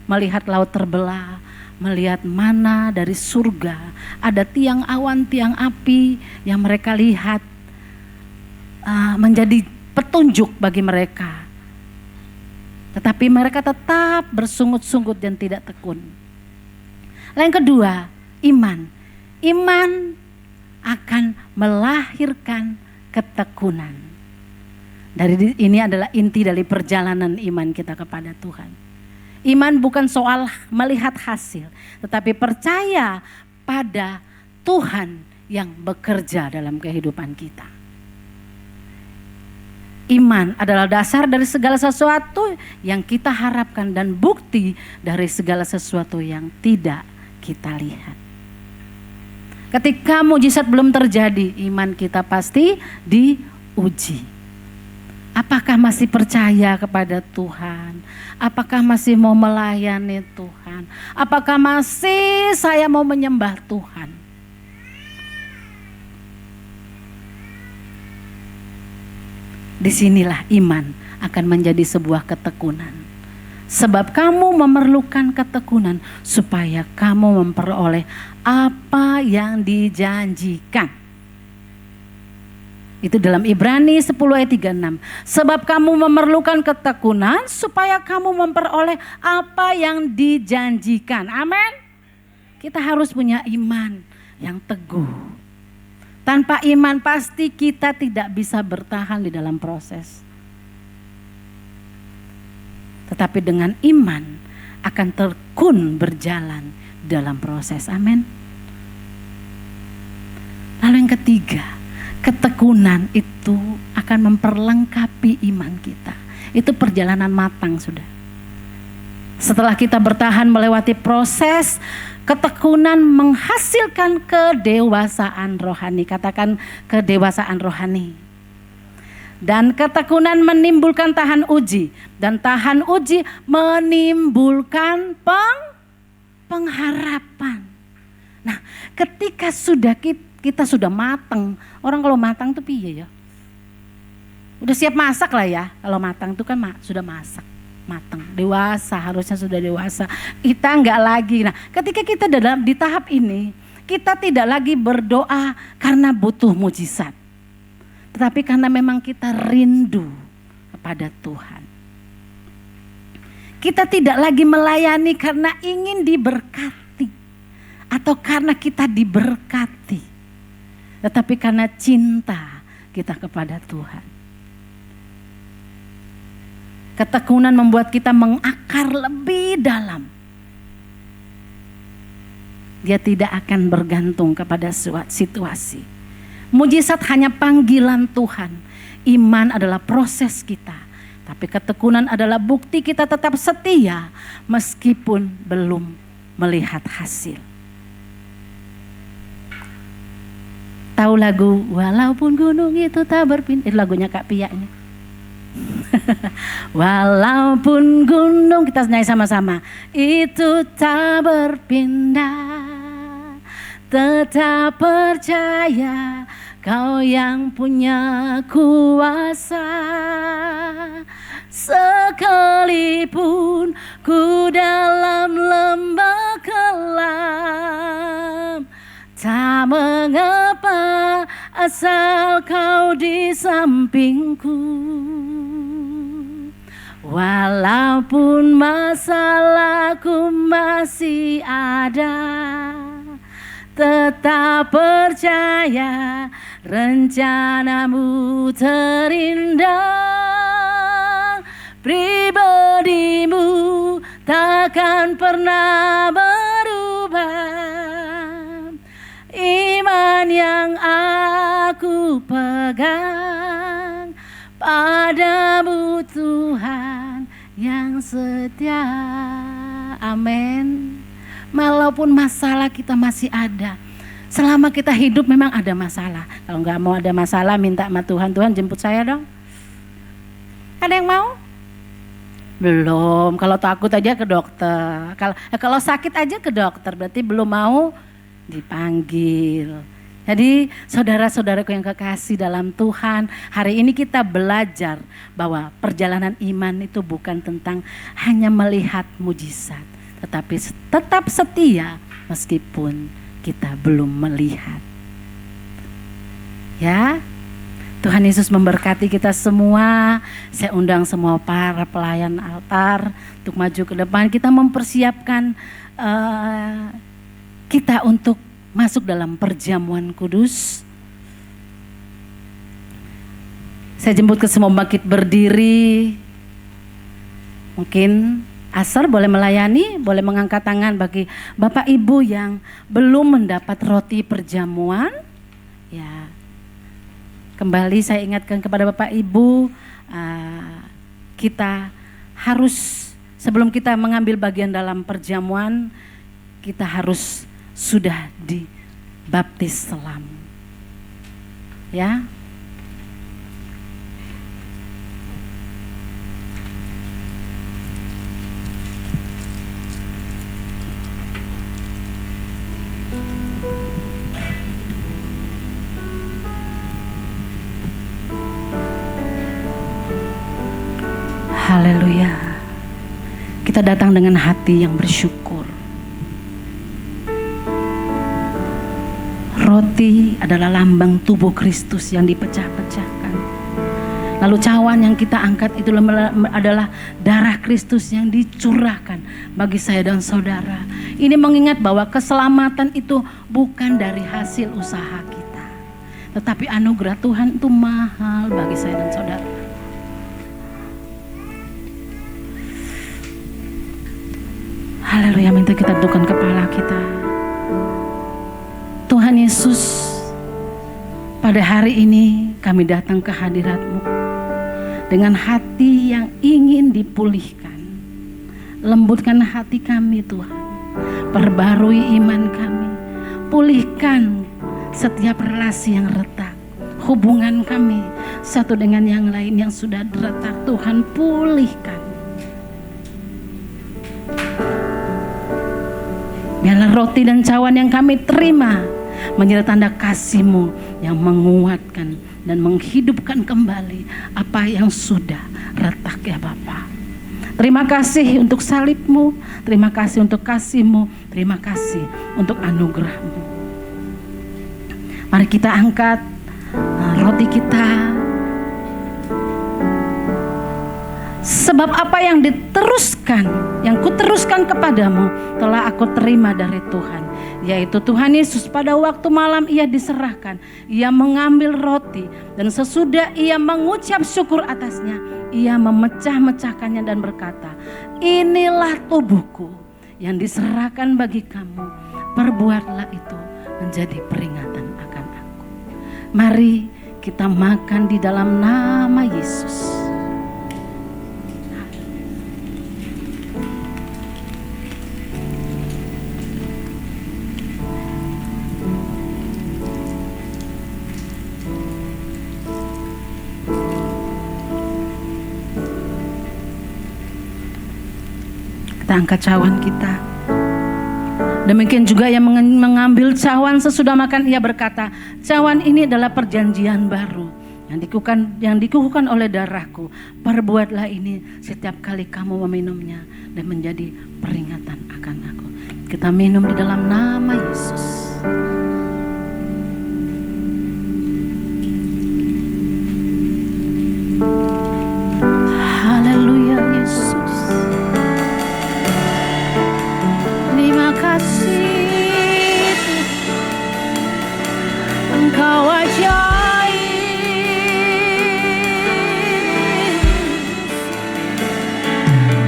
melihat laut terbelah, melihat mana dari surga, ada tiang awan, tiang api yang mereka lihat menjadi petunjuk bagi mereka. Tetapi mereka tetap bersungut-sungut dan tidak tekun. Lalu yang kedua, iman. Iman akan melahirkan ketekunan. Dari ini adalah inti dari perjalanan iman kita kepada Tuhan. Iman bukan soal melihat hasil, tetapi percaya pada Tuhan yang bekerja dalam kehidupan kita. Iman adalah dasar dari segala sesuatu yang kita harapkan dan bukti dari segala sesuatu yang tidak kita lihat. Ketika mujizat belum terjadi, iman kita pasti diuji. Apakah masih percaya kepada Tuhan? Apakah masih mau melayani Tuhan? Apakah masih saya mau menyembah Tuhan? Disinilah iman akan menjadi sebuah ketekunan. Sebab kamu memerlukan ketekunan supaya kamu memperoleh apa yang dijanjikan. Itu dalam Ibrani 10 ayat 36. Sebab kamu memerlukan ketekunan supaya kamu memperoleh apa yang dijanjikan. Amin. Kita harus punya iman yang teguh. Tanpa iman pasti kita tidak bisa bertahan di dalam proses. Tetapi dengan iman akan tekun berjalan dalam proses. Amin. Lalu yang ketiga, ketekunan itu akan memperlengkapi iman kita. Itu perjalanan matang sudah. Setelah kita bertahan melewati proses, ketekunan menghasilkan kedewasaan rohani. Katakan kedewasaan rohani. Dan ketekunan menimbulkan tahan uji. Dan tahan uji menimbulkan pengharapan. Nah, ketika kita sudah matang. Orang kalau matang tuh piye ya? Udah siap masak lah ya. Kalau matang tuh kan sudah masak. Matang, dewasa, harusnya sudah dewasa. Kita enggak lagi. Nah, ketika kita di tahap ini, kita tidak lagi berdoa karena butuh mujizat. Tetapi karena memang kita rindu kepada Tuhan. Kita tidak lagi melayani karena ingin diberkati. Atau karena kita diberkati. Tetapi karena cinta kita kepada Tuhan. Ketekunan membuat kita mengakar lebih dalam. Dia tidak akan bergantung kepada suatu situasi. Mujizat hanya panggilan Tuhan. Iman adalah proses kita. Tapi ketekunan adalah bukti kita tetap setia meskipun belum melihat hasil. Tahu lagu Walaupun Gunung Itu Tak Berpindah? Itu lagunya Kak Pia ini. Walaupun gunung, kita nyanyi sama-sama, itu tak berpindah, tetap percaya Kau yang punya kuasa. Sekalipun ku dalam lembah kelam, tak mengapa asal Kau di sampingku. Walaupun masalahku masih ada, tetap percaya rencanamu terindah. Pribadimu takkan pernah berubah. Iman yang aku pegang padamu Tuhan yang setia. Amin. Walaupun masalah kita masih ada. Selama kita hidup memang ada masalah. Kalau nggak mau ada masalah, minta sama Tuhan, Tuhan jemput saya dong. Ada yang mau? Belum. Kalau takut aja ke dokter. Kalau sakit aja ke dokter, berarti belum mau dipanggil. Jadi saudara-saudaraku yang kekasih dalam Tuhan, hari ini kita belajar bahwa perjalanan iman itu bukan tentang hanya melihat mujizat, tetapi tetap setia meskipun kita belum melihat. Ya, Tuhan Yesus memberkati kita semua. Saya undang semua para pelayan altar untuk maju ke depan. Kita mempersiapkan kita untuk masuk dalam perjamuan kudus. Saya jemput ke semua bangkit berdiri. Mungkin Asar boleh melayani, boleh mengangkat tangan bagi Bapak Ibu yang belum mendapat roti perjamuan. Ya, kembali saya ingatkan kepada Bapak Ibu, kita harus sebelum kita mengambil bagian dalam perjamuan, kita harus sudah dibaptis selam. Ya. Haleluya. Kita datang dengan hati yang bersyukur. Roti adalah lambang tubuh Kristus yang dipecah-pecahkan. Lalu cawan yang kita angkat itu adalah darah Kristus yang dicurahkan bagi saya dan saudara. Ini mengingat bahwa keselamatan itu bukan dari hasil usaha kita, tetapi anugerah Tuhan itu mahal bagi saya dan saudara. Haleluya, minta kita tundukkan kepala kita. Tuhan Yesus, pada hari ini kami datang ke hadirat-Mu dengan hati yang ingin dipulihkan. Lembutkan hati kami Tuhan, perbarui iman kami, pulihkan setiap relasi yang retak, hubungan kami satu dengan yang lain yang sudah retak. Tuhan, pulihkan. Biarlah roti dan cawan yang kami terima menjadi tanda kasih-Mu yang menguatkan dan menghidupkan kembali apa yang sudah retak ya Bapa. Terima kasih untuk salib-Mu, terima kasih untuk kasih-Mu, terima kasih untuk anugerah-Mu. Mari kita angkat roti kita. Sebab apa yang diteruskan, yang kuteruskan kepadamu telah aku terima dari Tuhan, yaitu Tuhan Yesus pada waktu malam ia diserahkan, ia mengambil roti dan sesudah ia mengucap syukur atasnya, ia memecah-mecahkannya dan berkata, inilah tubuhku yang diserahkan bagi kamu, perbuatlah itu menjadi peringatan akan aku. Mari kita makan di dalam nama Yesus. Kita angkat cawan kita. Demikian juga yang mengambil cawan sesudah makan, ia berkata, cawan ini adalah perjanjian baru yang dikukuhkan oleh darahku. Perbuatlah ini setiap kali kamu meminumnya dan menjadi peringatan akan aku. Kita minum di dalam nama Yesus. Haleluya Yesus. Terima kasih Engkau ajaib,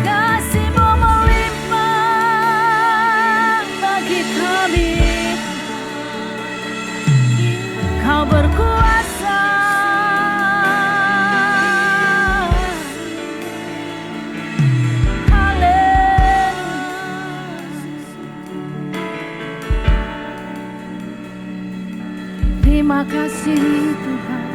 kasih-Mu melimpah bagi kami. Kau berkuasa, terima kasih Tuhan.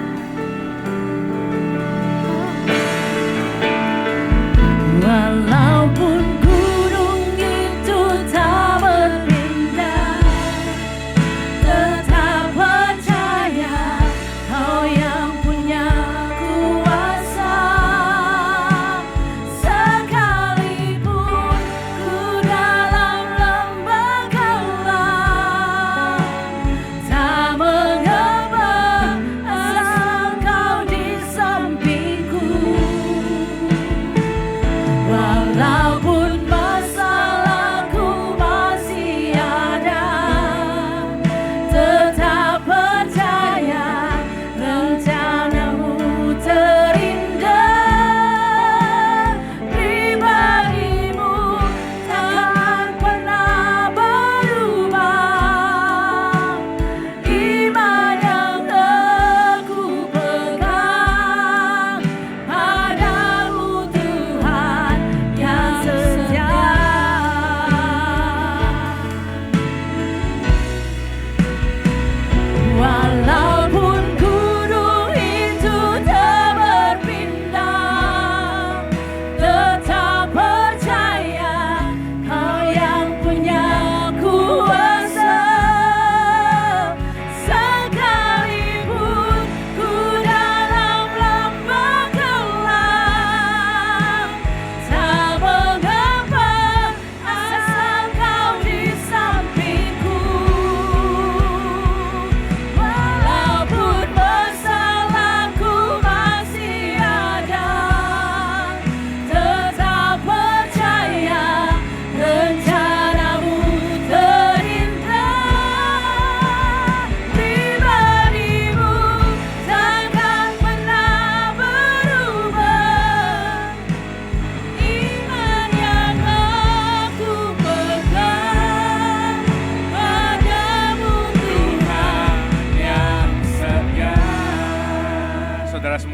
Walaupun gunung itu tak berpindah, tetap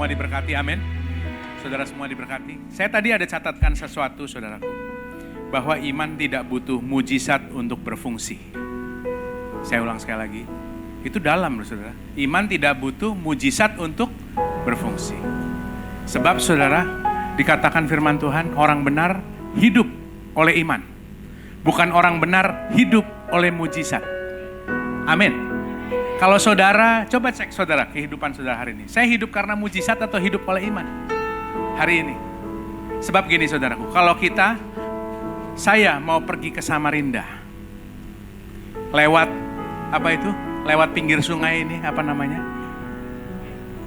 semua diberkati, amin. Saudara semua diberkati. Saya tadi ada catatkan sesuatu, saudaraku, bahwa iman tidak butuh mujizat untuk berfungsi. Saya ulang sekali lagi, itu dalam loh saudara. Iman tidak butuh mujizat untuk berfungsi. Sebab saudara, dikatakan firman Tuhan, orang benar hidup oleh iman. Bukan orang benar hidup oleh mujizat. Amin. Kalau saudara, coba cek saudara kehidupan saudara hari ini. Saya hidup karena mujizat atau hidup oleh iman hari ini? Sebab gini saudaraku, kalau saya mau pergi ke Samarinda, lewat apa itu? Lewat pinggir sungai ini, apa namanya?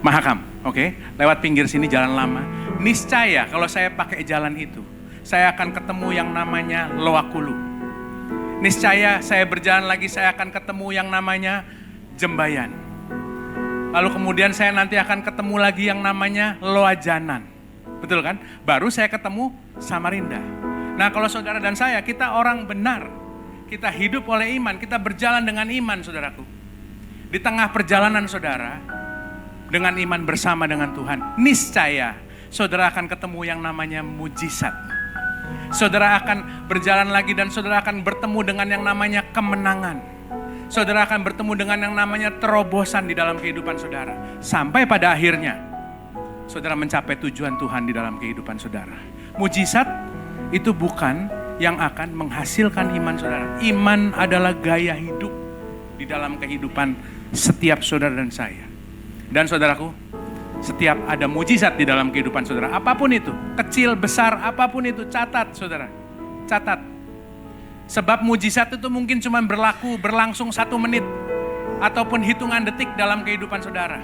Mahakam, oke? Lewat pinggir sini jalan lama. Niscaya kalau saya pakai jalan itu, saya akan ketemu yang namanya Loakulu. Niscaya saya berjalan lagi, saya akan ketemu yang namanya Jembayan. Lalu kemudian saya nanti akan ketemu lagi yang namanya Loajanan. Betul kan? Baru saya ketemu Samarinda. Nah kalau saudara dan saya, kita orang benar. Kita hidup oleh iman, kita berjalan dengan iman saudaraku. Di tengah perjalanan saudara, dengan iman bersama dengan Tuhan, niscaya saudara akan ketemu yang namanya mujizat. Saudara akan berjalan lagi dan saudara akan bertemu dengan yang namanya kemenangan. Saudara akan bertemu dengan yang namanya terobosan di dalam kehidupan saudara. Sampai pada akhirnya, saudara mencapai tujuan Tuhan di dalam kehidupan saudara. Mujizat itu bukan yang akan menghasilkan iman saudara. Iman adalah gaya hidup di dalam kehidupan setiap saudara dan saya. Dan saudaraku, setiap ada mujizat di dalam kehidupan saudara, apapun itu, kecil, besar, apapun itu, catat saudara. Catat. Sebab mujizat itu mungkin cuma berlangsung 1 menit ataupun hitungan detik dalam kehidupan saudara.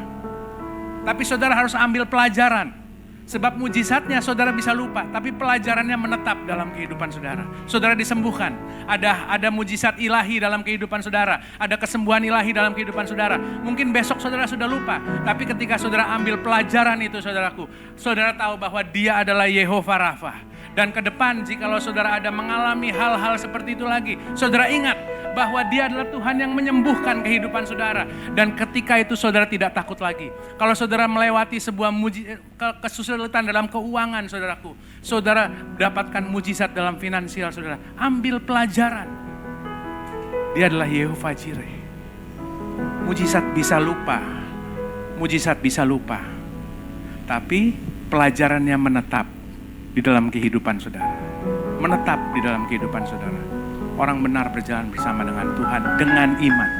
Tapi saudara harus ambil pelajaran. Sebab mujizatnya saudara bisa lupa, tapi pelajarannya menetap dalam kehidupan saudara. Saudara disembuhkan, ada mujizat ilahi dalam kehidupan saudara, ada kesembuhan ilahi dalam kehidupan saudara. Mungkin besok saudara sudah lupa, tapi ketika saudara ambil pelajaran itu saudaraku, saudara tahu bahwa Dia adalah Yehova Rafa. Dan ke depan jikalau saudara ada mengalami hal-hal seperti itu lagi, saudara ingat bahwa Dia adalah Tuhan yang menyembuhkan kehidupan saudara. Dan ketika itu saudara tidak takut lagi. Kalau saudara melewati sebuah kesulitan dalam keuangan saudaraku, saudara dapatkan mujizat dalam finansial saudara, ambil pelajaran. Dia adalah Yehova Jireh. Mujizat bisa lupa, tapi pelajarannya menetap di dalam kehidupan saudara. Menetap di dalam kehidupan saudara. Orang benar berjalan bersama dengan Tuhan dengan iman.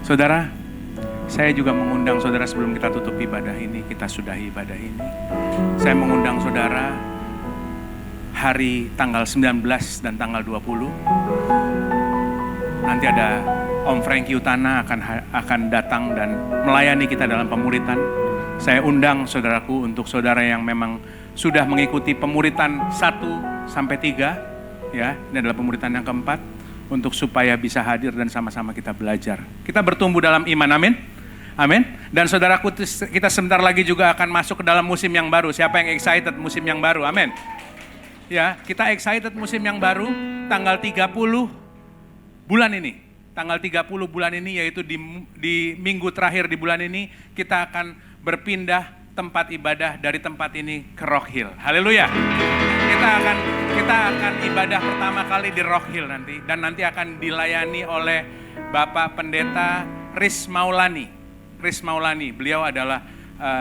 Saudara, saya juga mengundang saudara sebelum kita tutup ibadah ini, kita sudahi ibadah ini. Saya mengundang saudara hari tanggal 19 dan tanggal 20. Nanti ada Om Franky Utana akan datang dan melayani kita dalam pemuritan. Saya undang saudaraku untuk saudara yang memang sudah mengikuti pemuritan 1 sampai 3, ya, ini adalah pemuritan yang keempat, untuk supaya bisa hadir dan sama-sama kita belajar. Kita bertumbuh dalam iman, amin? Amin. Dan saudaraku, kita sebentar lagi juga akan masuk ke dalam musim yang baru. Siapa yang excited musim yang baru? Amin. Ya, kita excited musim yang baru tanggal 30 bulan ini. Tanggal 30 bulan ini, yaitu di minggu terakhir di bulan ini, kita akan berpindah tempat ibadah dari tempat ini ke Rock Hill. Haleluya. Kita akan ibadah pertama kali di Rock Hill nanti, dan nanti akan dilayani oleh Bapak Pendeta Riz Maulani. Beliau adalah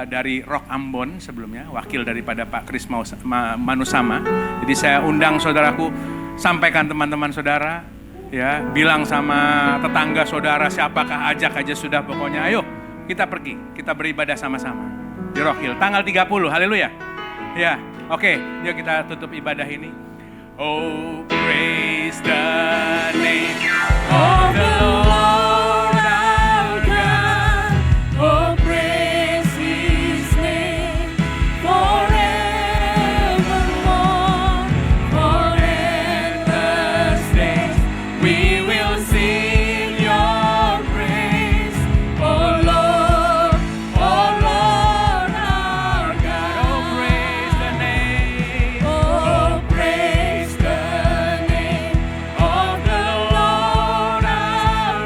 dari Rock Ambon sebelumnya, wakil daripada Pak Kris Manusama. Jadi saya undang saudaraku, sampaikan teman-teman saudara, ya, bilang sama tetangga saudara, siapakah, ajak aja sudah, pokoknya ayo kita pergi, kita beribadah sama-sama di Rock Hill tanggal 30, haleluya. Ya, oke, yuk kita tutup ibadah ini. Oh, praise the name of the Lord our God. Oh, praise His name forevermore. For endless days we will sing your praise. Oh Lord, our God. Oh, praise the name. Oh, praise the name of the Lord our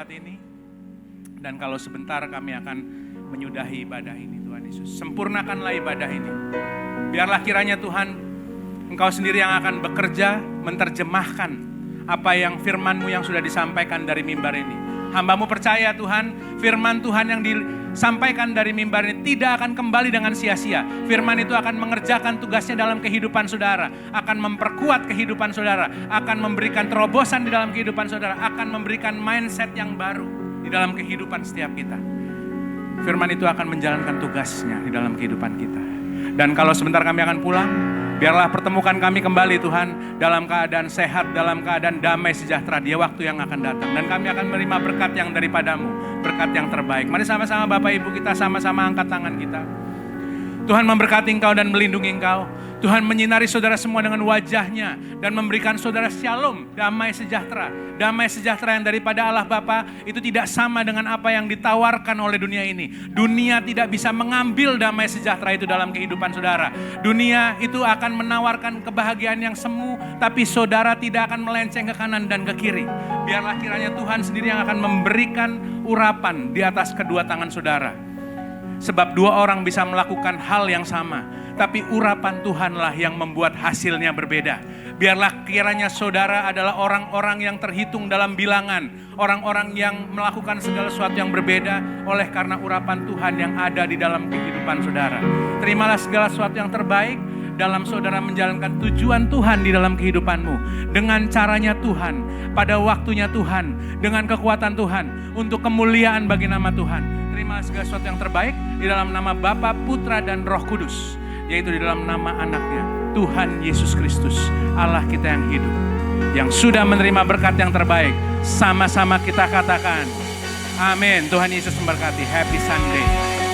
tempat ini. Dan kalau sebentar kami akan menyudahi ibadah ini Tuhan Yesus. Sempurnakanlah ibadah ini. Biarlah kiranya Tuhan, Engkau sendiri yang akan bekerja menerjemahkan apa yang firman-Mu yang sudah disampaikan dari mimbar ini. Hamba-Mu percaya Tuhan, firman Tuhan yang disampaikan dari mimbar ini tidak akan kembali dengan sia-sia. Firman itu akan mengerjakan tugasnya dalam kehidupan saudara, akan memperkuat kehidupan saudara, akan memberikan terobosan di dalam kehidupan saudara, akan memberikan mindset yang baru di dalam kehidupan setiap kita. Firman itu akan menjalankan tugasnya di dalam kehidupan kita. Dan kalau sebentar kami akan pulang, biarlah pertemukan kami kembali Tuhan dalam keadaan sehat, dalam keadaan damai sejahtera di waktu yang akan datang. Dan kami akan menerima berkat yang daripadamu, berkat yang terbaik. Mari sama-sama Bapak Ibu kita sama-sama angkat tangan kita. Tuhan memberkati engkau dan melindungi engkau. Tuhan menyinari saudara semua dengan wajahnya dan memberikan saudara shalom, damai sejahtera. Damai sejahtera yang daripada Allah Bapa itu tidak sama dengan apa yang ditawarkan oleh dunia ini. Dunia tidak bisa mengambil damai sejahtera itu dalam kehidupan saudara. Dunia itu akan menawarkan kebahagiaan yang semu, tapi saudara tidak akan melenceng ke kanan dan ke kiri. Biarlah kiranya Tuhan sendiri yang akan memberikan urapan di atas kedua tangan saudara. Sebab dua orang bisa melakukan hal yang sama, tapi urapan Tuhanlah yang membuat hasilnya berbeda. Biarlah kiranya saudara adalah orang-orang yang terhitung dalam bilangan, orang-orang yang melakukan segala sesuatu yang berbeda oleh karena urapan Tuhan yang ada di dalam kehidupan saudara. Terimalah segala sesuatu yang terbaik dalam saudara menjalankan tujuan Tuhan di dalam kehidupanmu. Dengan caranya Tuhan, pada waktunya Tuhan, dengan kekuatan Tuhan, untuk kemuliaan bagi nama Tuhan. Terimalah segala sesuatu yang terbaik di dalam nama Bapa, Putra, dan Roh Kudus. Yaitu di dalam nama anaknya, Tuhan Yesus Kristus, Allah kita yang hidup. Yang sudah menerima berkat yang terbaik. Sama-sama kita katakan, amin. Tuhan Yesus memberkati. Happy Sunday.